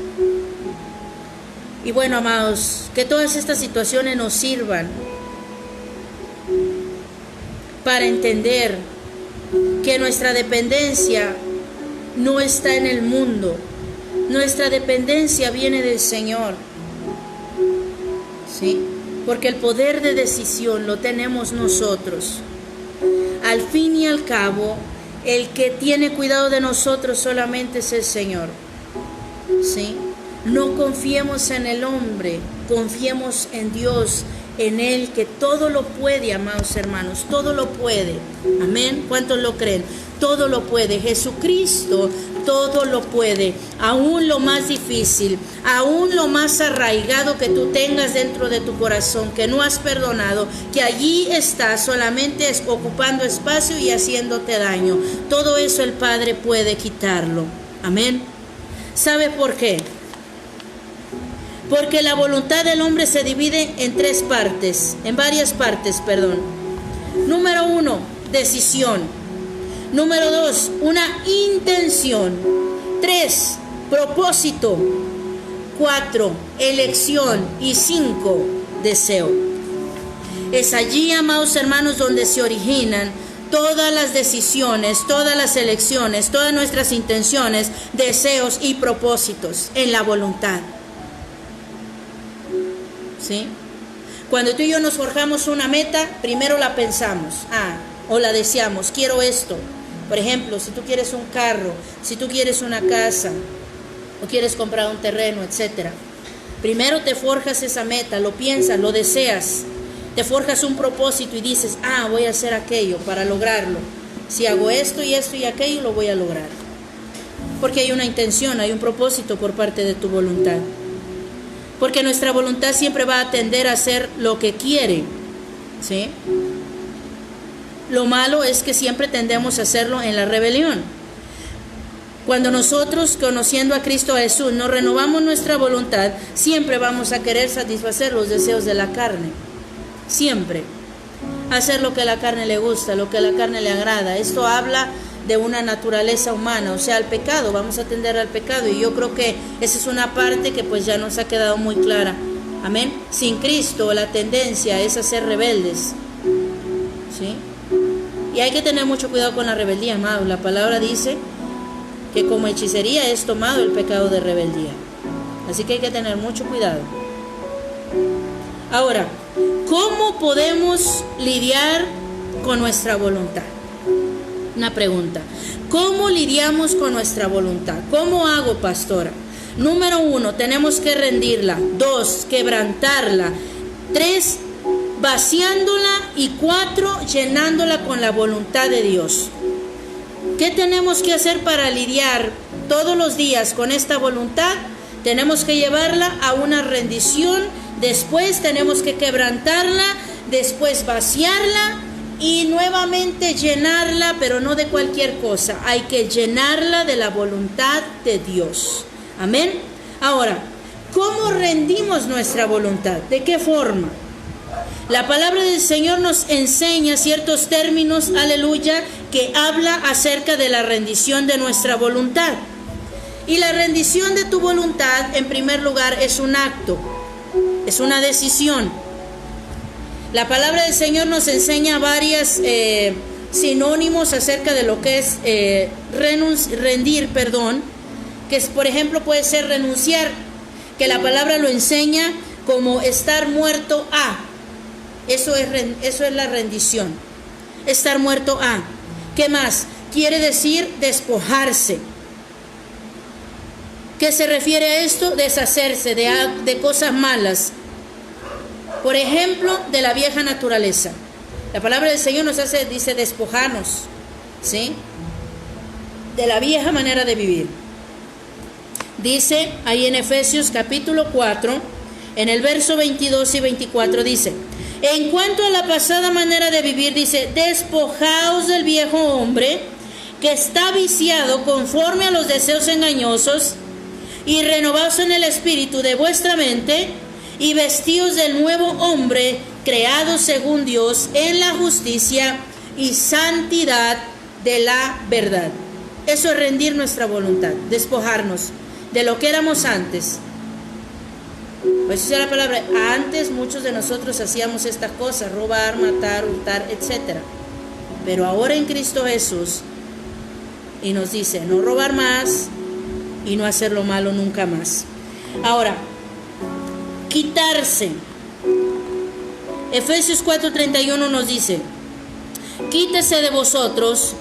Y bueno, amados, que todas estas situaciones nos sirvan para entender que nuestra dependencia no está en el mundo. Nuestra dependencia viene del Señor. ¿Sí? Porque el poder de decisión lo tenemos nosotros. Al fin y al cabo, el que tiene cuidado de nosotros solamente es el Señor. ¿Sí? No confiemos en el hombre, confiemos en Dios, en Él, que todo lo puede, amados hermanos, todo lo puede. Amén. ¿Cuántos lo creen? Todo lo puede. Jesucristo todo lo puede. Aún lo más difícil, aún lo más arraigado que tú tengas dentro de tu corazón, que no has perdonado, que allí está solamente ocupando espacio y haciéndote daño. Todo eso el Padre puede quitarlo. Amén. ¿Sabe por qué? Porque la voluntad del hombre se divide en varias partes. Número 1, decisión. Número 2, una intención. 3, propósito. 4, elección. Y 5, deseo. Es allí, amados hermanos, donde se originan todas las decisiones, todas las elecciones, todas nuestras intenciones, deseos y propósitos en la voluntad. ¿Sí? Cuando tú y yo nos forjamos una meta, primero la pensamos, o la deseamos, quiero esto. Por ejemplo, si tú quieres un carro, si tú quieres una casa, o quieres comprar un terreno, etc. Primero te forjas esa meta, lo piensas, lo deseas, te forjas un propósito y dices, voy a hacer aquello para lograrlo. Si hago esto y aquello, lo voy a lograr. Porque hay una intención, hay un propósito por parte de tu voluntad. Porque nuestra voluntad siempre va a tender a hacer lo que quiere, ¿sí? Lo malo es que siempre tendemos a hacerlo en la rebelión. Cuando nosotros, conociendo a Cristo Jesús, nos renovamos nuestra voluntad, siempre vamos a querer satisfacer los deseos de la carne. Siempre. Hacer lo que a la carne le gusta, lo que a la carne le agrada. Esto habla de una naturaleza humana, o sea, al pecado, vamos a tender al pecado, y yo creo que esa es una parte que pues ya nos ha quedado muy clara. Amén. Sin Cristo la tendencia es a ser rebeldes, ¿sí? Y hay que tener mucho cuidado con la rebeldía, amado. La palabra dice que como hechicería es tomado el pecado de rebeldía, así que hay que tener mucho cuidado. Ahora, ¿cómo podemos lidiar con nuestra voluntad? Una pregunta. ¿Cómo lidiamos con nuestra voluntad? ¿Cómo hago, pastora? Número 1, tenemos que rendirla. 2, quebrantarla. 3, vaciándola. Y 4, llenándola con la voluntad de Dios. ¿Qué tenemos que hacer para lidiar todos los días con esta voluntad? Tenemos que llevarla a una rendición. Después tenemos que quebrantarla. Después vaciarla. Y nuevamente llenarla, pero no de cualquier cosa. Hay que llenarla de la voluntad de Dios. Amén. Ahora, ¿cómo rendimos nuestra voluntad? ¿De qué forma? La palabra del Señor nos enseña ciertos términos, aleluya, que habla acerca de la rendición de nuestra voluntad. Y la rendición de tu voluntad, en primer lugar, es un acto, es una decisión. La palabra del Señor nos enseña varios sinónimos acerca de lo que es rendir, que es, por ejemplo, puede ser renunciar, que la palabra lo enseña como estar muerto a. Eso es la rendición, estar muerto a. ¿Qué más? Quiere decir despojarse. ¿Qué se refiere a esto? Deshacerse de cosas malas. Por ejemplo, de la vieja naturaleza. La palabra del Señor dice despojarnos, ¿sí? De la vieja manera de vivir. Dice ahí en Efesios capítulo 4, en el verso 22 y 24 dice: en cuanto a la pasada manera de vivir, dice, despojaos del viejo hombre que está viciado conforme a los deseos engañosos, y renovaos en el espíritu de vuestra mente, y vestíos del nuevo hombre, creado según Dios, en la justicia y santidad de la verdad. Eso es rendir nuestra voluntad, despojarnos de lo que éramos antes. Pues esa es la palabra. Antes muchos de nosotros hacíamos estas cosas: robar, matar, hurtar, etc. pero ahora en Cristo Jesús. Y nos dice, no robar más y no hacer lo malo nunca más. Ahora, quitarse. Efesios 4:31 nos dice, quítese de vosotros,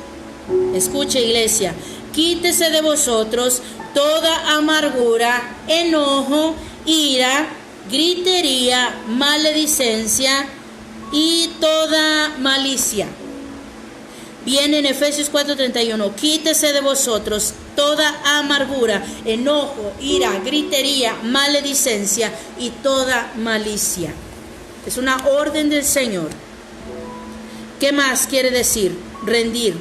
escuche iglesia, quítese de vosotros toda amargura, enojo, ira, gritería, maledicencia y toda malicia. Viene en Efesios 4:31, quítese de vosotros toda amargura, enojo, ira, gritería, maledicencia y toda malicia. Es una orden del Señor. ¿Qué más quiere decir? Rendir,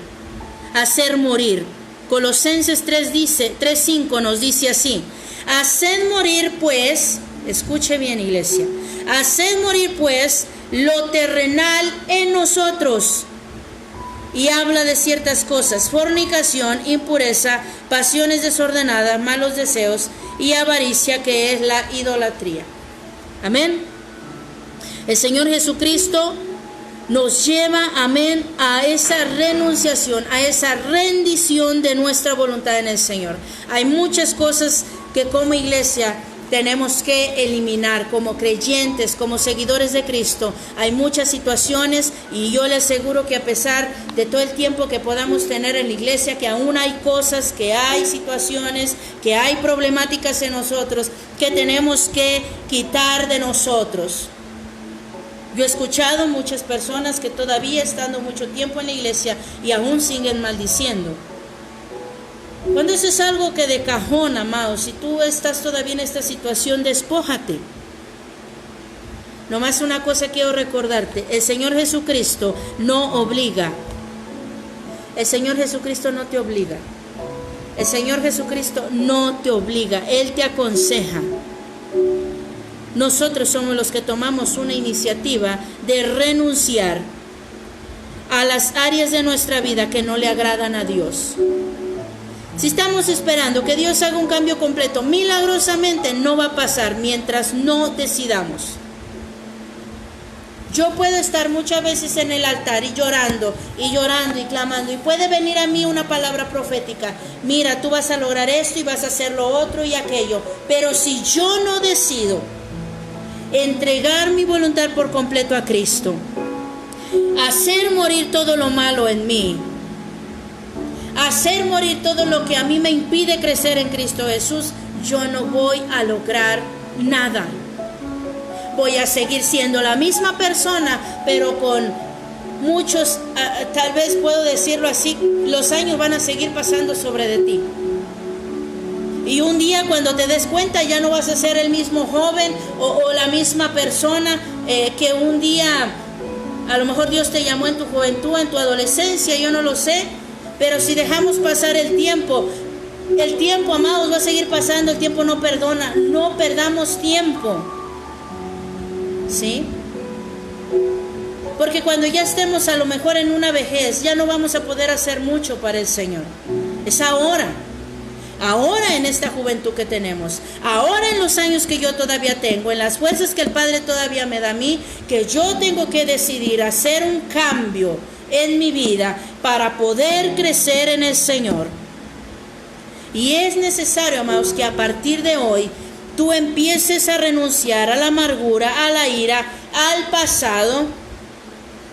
hacer morir. Colosenses 3:5 nos dice así, haced morir pues, escuche bien iglesia, haced morir pues lo terrenal en nosotros. Y habla de ciertas cosas, fornicación, impureza, pasiones desordenadas, malos deseos y avaricia, que es la idolatría. Amén. El Señor Jesucristo nos lleva, amén, a esa renunciación, a esa rendición de nuestra voluntad en el Señor. Hay muchas cosas que como iglesia tenemos que eliminar, como creyentes, como seguidores de Cristo. Hay muchas situaciones y yo le aseguro que a pesar de todo el tiempo que podamos tener en la iglesia, que aún hay cosas, que hay situaciones, que hay problemáticas en nosotros que tenemos que quitar de nosotros. Yo he escuchado muchas personas que todavía estando mucho tiempo en la iglesia y aún siguen maldiciendo. Cuando eso es algo que de cajón, amados, si tú estás todavía en esta situación, despójate. Nomás una cosa quiero recordarte, el Señor Jesucristo no obliga. El Señor Jesucristo no te obliga. El Señor Jesucristo no te obliga, Él te aconseja. Nosotros somos los que tomamos una iniciativa de renunciar a las áreas de nuestra vida que no le agradan a Dios. Si estamos esperando que Dios haga un cambio completo, milagrosamente no va a pasar mientras no decidamos. Yo puedo estar muchas veces en el altar y llorando y clamando, y puede venir a mí una palabra profética, mira, tú vas a lograr esto y vas a hacer lo otro y aquello, pero si yo no decido entregar mi voluntad por completo a Cristo, hacer morir todo lo malo en mí, hacer morir todo lo que a mí me impide crecer en Cristo Jesús, yo no voy a lograr nada. Voy a seguir siendo la misma persona, pero con muchos, tal vez puedo decirlo así, los años van a seguir pasando sobre de ti. Y un día cuando te des cuenta ya no vas a ser el mismo joven o la misma persona que un día, a lo mejor Dios te llamó en tu juventud, en tu adolescencia, yo no lo sé. Pero si dejamos pasar el tiempo, amados, va a seguir pasando, el tiempo no perdona, no perdamos tiempo, ¿sí? Porque cuando ya estemos a lo mejor en una vejez, ya no vamos a poder hacer mucho para el Señor. Es ahora en esta juventud que tenemos, ahora en los años que yo todavía tengo, en las fuerzas que el Padre todavía me da a mí, que yo tengo que decidir hacer un cambio en mi vida para poder crecer en el Señor. Y es necesario, amados, que a partir de hoy tú empieces a renunciar a la amargura, a la ira, al pasado,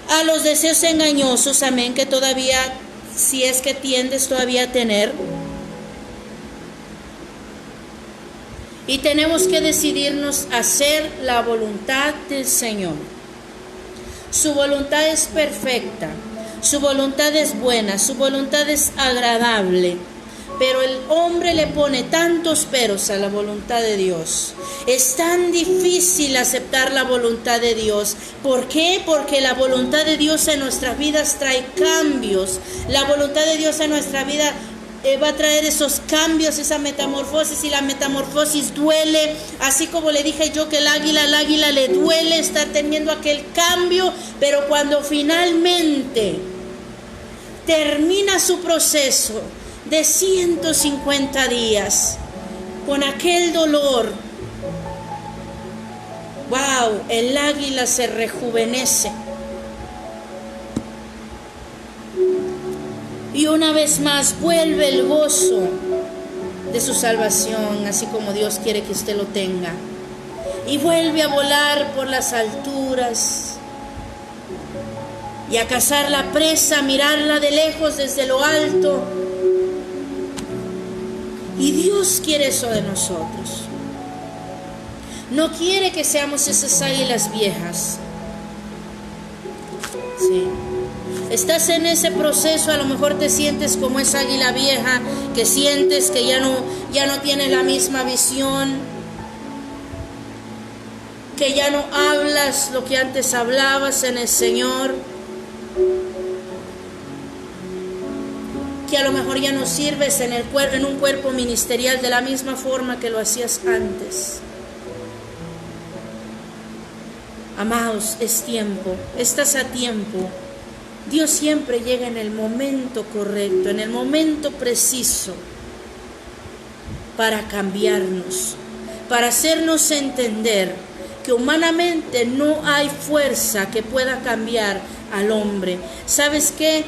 a los deseos engañosos, amén, que todavía, si es que tiendes todavía a tener. Y tenemos que decidirnos a hacer la voluntad del Señor. Su voluntad es perfecta, su voluntad es buena, su voluntad es agradable. Pero el hombre le pone tantos peros a la voluntad de Dios. Es tan difícil aceptar la voluntad de Dios. ¿Por qué? Porque la voluntad de Dios en nuestras vidas trae cambios. La voluntad de Dios en nuestra vida va a traer esos cambios, esa metamorfosis, y la metamorfosis duele, así como le dije yo que al águila le duele estar teniendo aquel cambio, pero cuando finalmente termina su proceso de 150 días, con aquel dolor, wow, el águila se rejuvenece. Y una vez más vuelve el gozo de su salvación, así como Dios quiere que usted lo tenga. Y vuelve a volar por las alturas y a cazar la presa, a mirarla de lejos desde lo alto. Y Dios quiere eso de nosotros. No quiere que seamos esas águilas viejas. Sí. Estás en ese proceso, a lo mejor te sientes como esa águila vieja, que sientes que ya no tienes la misma visión, que ya no hablas lo que antes hablabas en el Señor, que a lo mejor ya no sirves en un cuerpo ministerial de la misma forma que lo hacías antes. Amados, es tiempo, estás a tiempo. Dios siempre llega en el momento correcto, en el momento preciso, para cambiarnos, para hacernos entender que humanamente no hay fuerza que pueda cambiar al hombre. ¿Sabes qué?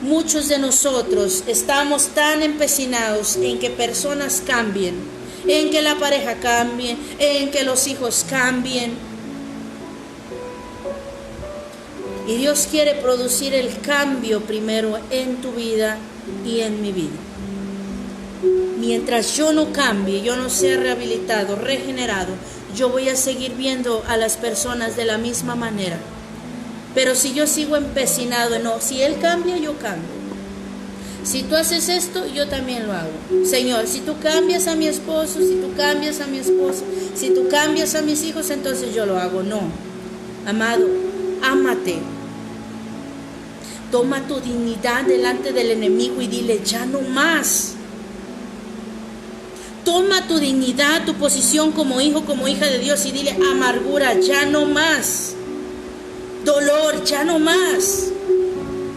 Muchos de nosotros estamos tan empecinados en que personas cambien, en que la pareja cambie, en que los hijos cambien. Y Dios quiere producir el cambio primero en tu vida y en mi vida. Mientras yo no cambie, yo no sea rehabilitado, regenerado, yo voy a seguir viendo a las personas de la misma manera. Pero si yo sigo empecinado en no, si Él cambia, yo cambio. Si tú haces esto, yo también lo hago. Señor, si tú cambias a mi esposo, si tú cambias a mi esposa, si tú cambias a mis hijos, entonces yo lo hago. No, amado, ámate. Toma tu dignidad delante del enemigo y dile, ya no más. Toma tu dignidad, tu posición como hijo, como hija de Dios y dile, amargura, ya no más. Dolor, ya no más.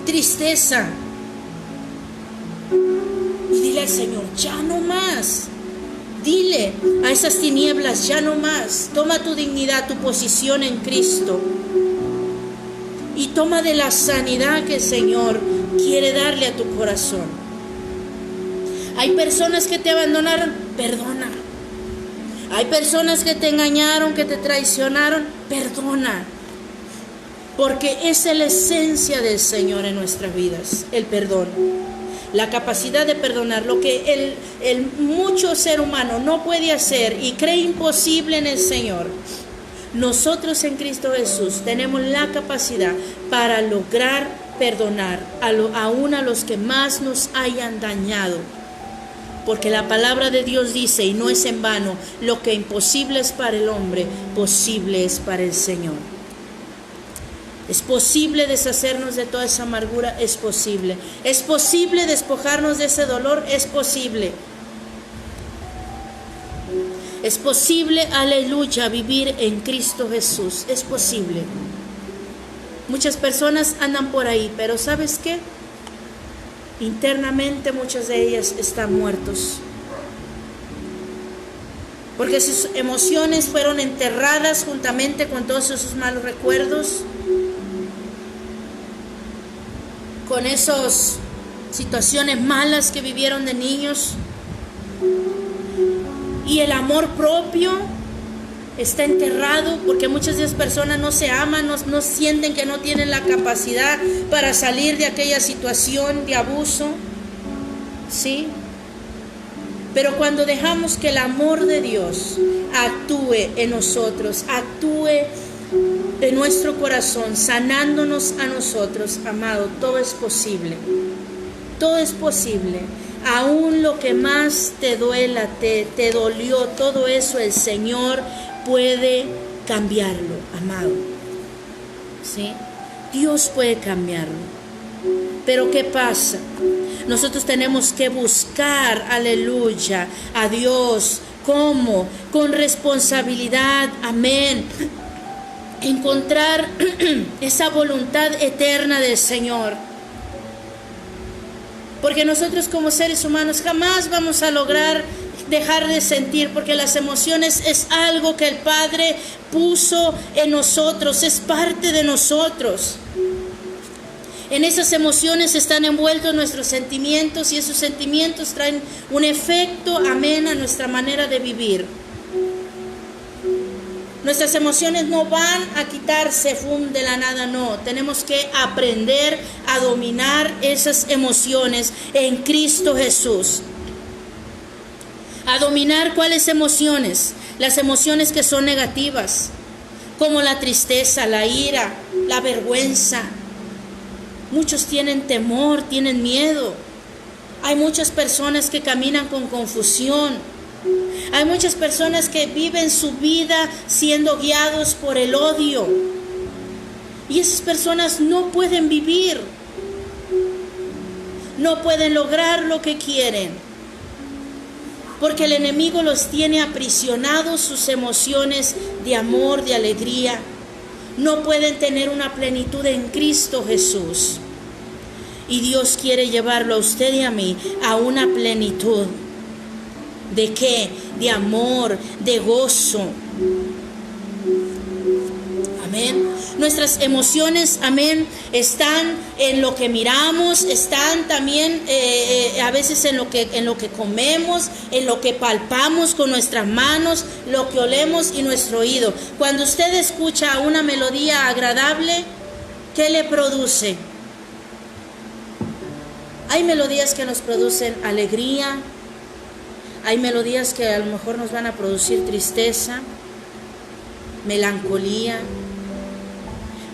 Tristeza. Y dile al Señor, ya no más. Dile a esas tinieblas, ya no más. Toma tu dignidad, tu posición en Cristo. Y toma de la sanidad que el Señor quiere darle a tu corazón. Hay personas que te abandonaron, perdona. Hay personas que te engañaron, que te traicionaron, perdona. Porque esa es la esencia del Señor en nuestras vidas, el perdón. La capacidad de perdonar, lo que el mucho ser humano no puede hacer y cree imposible en el Señor. Nosotros en Cristo Jesús tenemos la capacidad para lograr perdonar aún a los que más nos hayan dañado. Porque la palabra de Dios dice, y no es en vano, lo que imposible es para el hombre, posible es para el Señor. Es posible deshacernos de toda esa amargura, es posible. Es posible despojarnos de ese dolor, es posible. Es posible, aleluya, vivir en Cristo Jesús. Es posible. Muchas personas andan por ahí, pero ¿sabes qué? Internamente muchas de ellas están muertos. Porque sus emociones fueron enterradas juntamente con todos esos malos recuerdos, con esas situaciones malas que vivieron de niños. Y el amor propio está enterrado porque muchas de esas personas no se aman, no sienten que no tienen la capacidad para salir de aquella situación de abuso. ¿Sí? Pero cuando dejamos que el amor de Dios actúe en nosotros, actúe en nuestro corazón, sanándonos a nosotros, amado, todo es posible. Todo es posible. Aún lo que más te duela, te dolió, todo eso el Señor puede cambiarlo, amado. ¿Sí? Dios puede cambiarlo. Pero ¿qué pasa? Nosotros tenemos que buscar, aleluya, a Dios. ¿Cómo? Con responsabilidad, amén. Encontrar esa voluntad eterna del Señor. Porque nosotros como seres humanos jamás vamos a lograr dejar de sentir, porque las emociones es algo que el Padre puso en nosotros, es parte de nosotros. En esas emociones están envueltos nuestros sentimientos y esos sentimientos traen un efecto, amén, a nuestra manera de vivir. Nuestras emociones no van a quitarse de la nada, no. Tenemos que aprender a dominar esas emociones en Cristo Jesús. A dominar cuáles emociones, las emociones que son negativas, como la tristeza, la ira, la vergüenza. Muchos tienen temor, tienen miedo. Hay muchas personas que caminan con confusión. Hay muchas personas que viven su vida siendo guiados por el odio. Y esas personas no pueden vivir. No pueden lograr lo que quieren. Porque el enemigo los tiene aprisionados sus emociones de amor, de alegría. No pueden tener una plenitud en Cristo Jesús. Y Dios quiere llevarlo a usted y a mí a una plenitud. ¿De qué? De amor, de gozo. Amén. Nuestras emociones, amén, están en lo que miramos, están también a veces en lo que comemos, en lo que palpamos con nuestras manos, lo que olemos y nuestro oído. Cuando usted escucha una melodía agradable, ¿qué le produce? Hay melodías que nos producen alegría, hay melodías que a lo mejor nos van a producir tristeza, melancolía.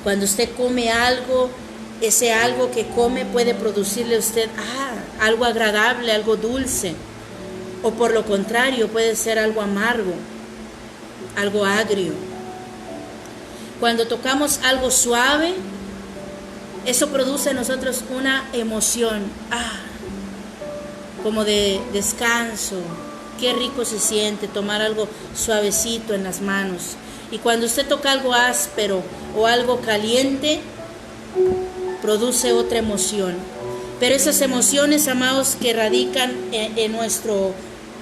Cuando usted come algo, ese algo que come puede producirle a usted algo agradable, algo dulce. O por lo contrario, puede ser algo amargo, algo agrio. Cuando tocamos algo suave, eso produce en nosotros una emoción, como de descanso. Qué rico se siente tomar algo suavecito en las manos. Y cuando usted toca algo áspero o algo caliente, produce otra emoción. Pero esas emociones, amados, que radican en nuestro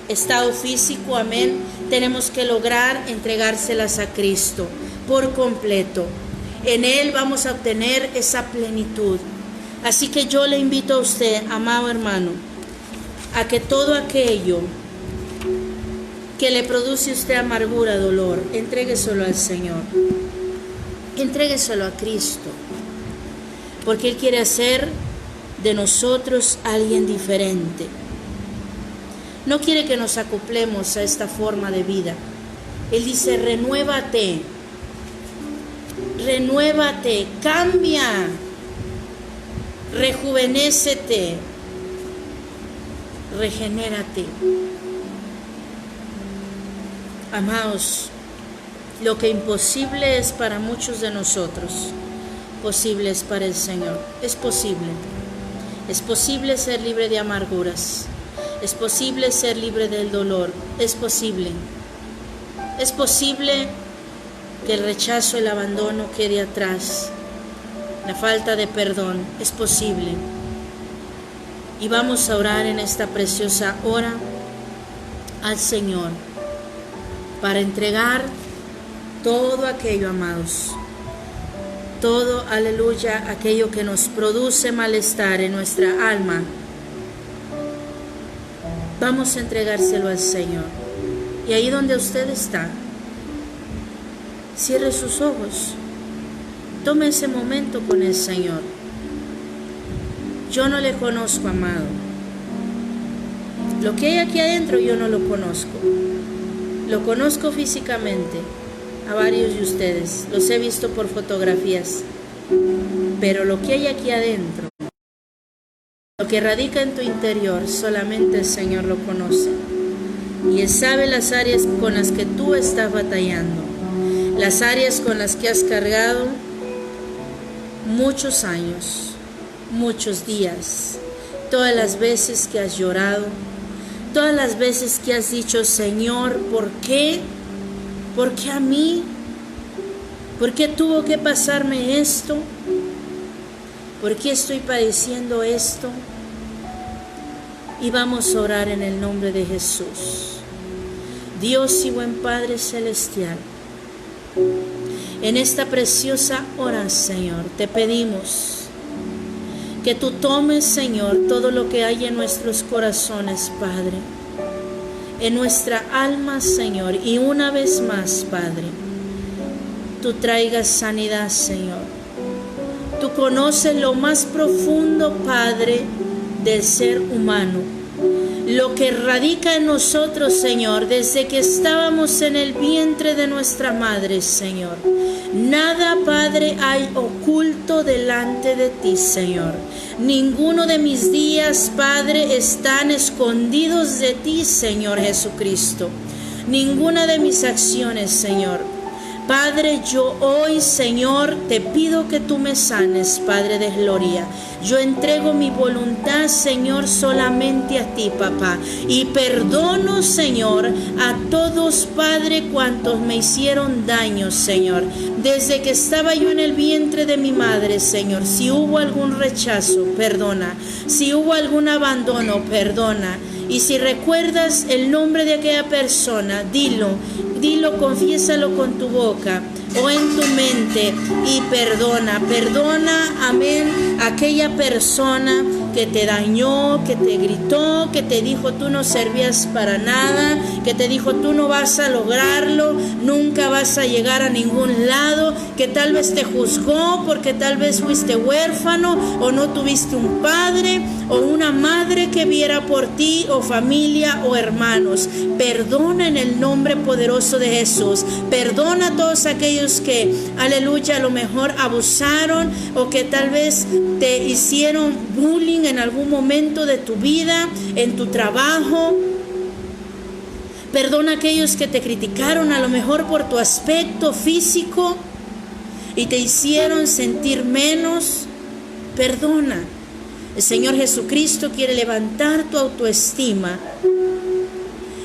estado físico, amén, tenemos que lograr entregárselas a Cristo por completo. En Él vamos a obtener esa plenitud. Así que yo le invito a usted, amado hermano, a que todo aquello que le produce a usted amargura, dolor, entrégueselo al Señor. Entrégueselo a Cristo. Porque Él quiere hacer de nosotros alguien diferente. No quiere que nos acoplemos a esta forma de vida. Él dice, renuévate. Renuévate, cambia. Rejuvenécete. Regenérate. Amados, lo que imposible es para muchos de nosotros, posible es para el Señor. Es posible. Es posible ser libre de amarguras. Es posible ser libre del dolor. Es posible. Es posible que el rechazo, el abandono quede atrás. La falta de perdón. Es posible. Y vamos a orar en esta preciosa hora al Señor para entregar todo aquello, amados. Todo, aleluya, aquello que nos produce malestar en nuestra alma. Vamos a entregárselo al Señor. Y ahí donde usted está, cierre sus ojos. Tome ese momento con el Señor. Yo no le conozco, amado. Lo que hay aquí adentro yo no lo conozco. Lo conozco físicamente a varios de ustedes. Los he visto por fotografías. Pero lo que hay aquí adentro, lo que radica en tu interior, solamente el Señor lo conoce. Y Él sabe las áreas con las que tú estás batallando. Las áreas con las que has cargado muchos años, muchos días. Todas las veces que has llorado. Todas las veces que has dicho, Señor, ¿por qué? ¿Por qué a mí? ¿Por qué tuvo que pasarme esto? ¿Por qué estoy padeciendo esto? Y vamos a orar en el nombre de Jesús. Dios y buen Padre Celestial, en esta preciosa hora, Señor, te pedimos Que tú tomes, Señor, todo lo que hay en nuestros corazones, Padre, en nuestra alma, Señor, y una vez más, Padre, tú traigas sanidad, Señor. Tú conoces lo más profundo, Padre, del ser humano, lo que radica en nosotros, Señor, desde que estábamos en el vientre de nuestra madre, Señor. Nada, Padre, hay oculto delante de ti, Señor. Ninguno de mis días, Padre, están escondidos de ti, Señor Jesucristo. Ninguna de mis acciones, Señor. Padre, yo hoy, Señor, te pido que tú me sanes, Padre de gloria. Yo entrego mi voluntad, Señor, solamente a ti, papá. Y perdono, Señor, a todos, Padre, cuantos me hicieron daño, Señor. Desde que estaba yo en el vientre de mi madre, Señor, si hubo algún rechazo, perdona. Si hubo algún abandono, perdona. Y si recuerdas el nombre de aquella persona, dilo, confiésalo con tu boca o en tu mente y perdona, amén, aquella persona que te dañó, que te gritó, que te dijo tú no servías para nada, que te dijo tú no vas a lograrlo, nunca vas a llegar a ningún lado, que tal vez te juzgó porque tal vez fuiste huérfano o no tuviste un padre o una madre que viera por ti o familia o hermanos. Perdona en el nombre poderoso de Jesús. Perdona a todos aquellos que, aleluya, a lo mejor abusaron o que tal vez te hicieron bullying en algún momento de tu vida, en tu trabajo. Perdona a aquellos que te criticaron a lo mejor por tu aspecto físico y te hicieron sentir menos. Perdona. El Señor Jesucristo quiere levantar tu autoestima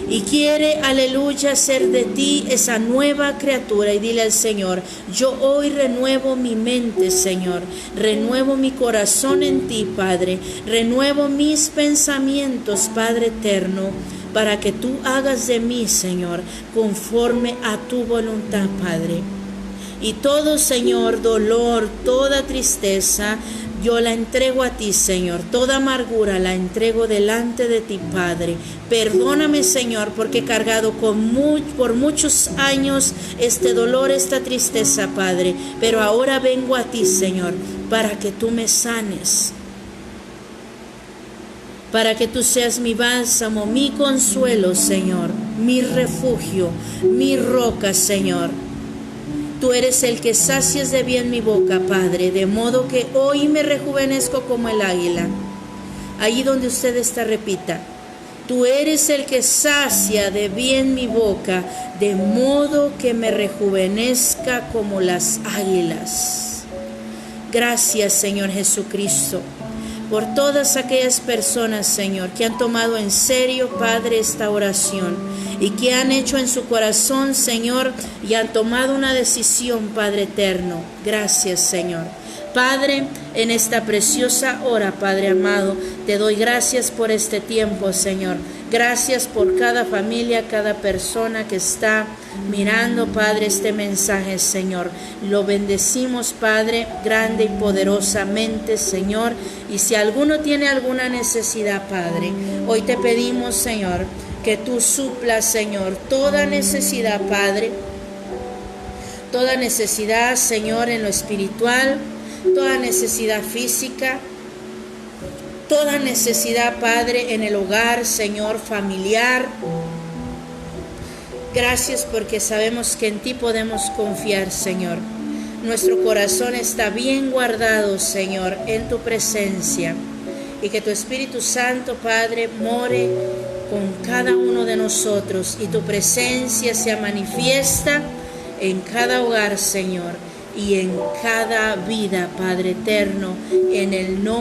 y quiere, aleluya, hacer de ti esa nueva criatura. Y dile al Señor, yo hoy renuevo mi mente, Señor, renuevo mi corazón en ti, Padre, renuevo mis pensamientos, Padre eterno, para que tú hagas de mí, Señor, conforme a tu voluntad, Padre. Y todo, Señor, dolor, toda tristeza, yo la entrego a ti, Señor. Toda amargura la entrego delante de ti, Padre. Perdóname, Señor, porque he cargado por muchos años este dolor, esta tristeza, Padre. Pero ahora vengo a ti, Señor, para que tú me sanes. Para que tú seas mi bálsamo, mi consuelo, Señor. Mi refugio, mi roca, Señor. Tú eres el que sacias de bien mi boca, Padre, de modo que hoy me rejuvenezco como el águila. Allí donde usted está, repita. Tú eres el que sacia de bien mi boca, de modo que me rejuvenezca como las águilas. Gracias, Señor Jesucristo, por todas aquellas personas, Señor, que han tomado en serio, Padre, esta oración y que han hecho en su corazón, Señor, y han tomado una decisión, Padre eterno. Gracias, Señor. Padre, en esta preciosa hora, Padre amado, te doy gracias por este tiempo, Señor. Gracias por cada familia, cada persona que está mirando, Padre, este mensaje, Señor. Lo bendecimos, Padre, grande y poderosamente, Señor. Y si alguno tiene alguna necesidad, Padre, hoy te pedimos, Señor, que tú suplas, Señor, toda necesidad, Padre. Toda necesidad, Señor, en lo espiritual, toda necesidad física, toda necesidad, Padre, en el hogar, Señor, familiar. Gracias porque sabemos que en ti podemos confiar, Señor. Nuestro corazón está bien guardado, Señor, en tu presencia. Y que tu Espíritu Santo, Padre, more con cada uno de nosotros y tu presencia sea manifiesta en cada hogar, Señor, y en cada vida, Padre eterno, en el nombre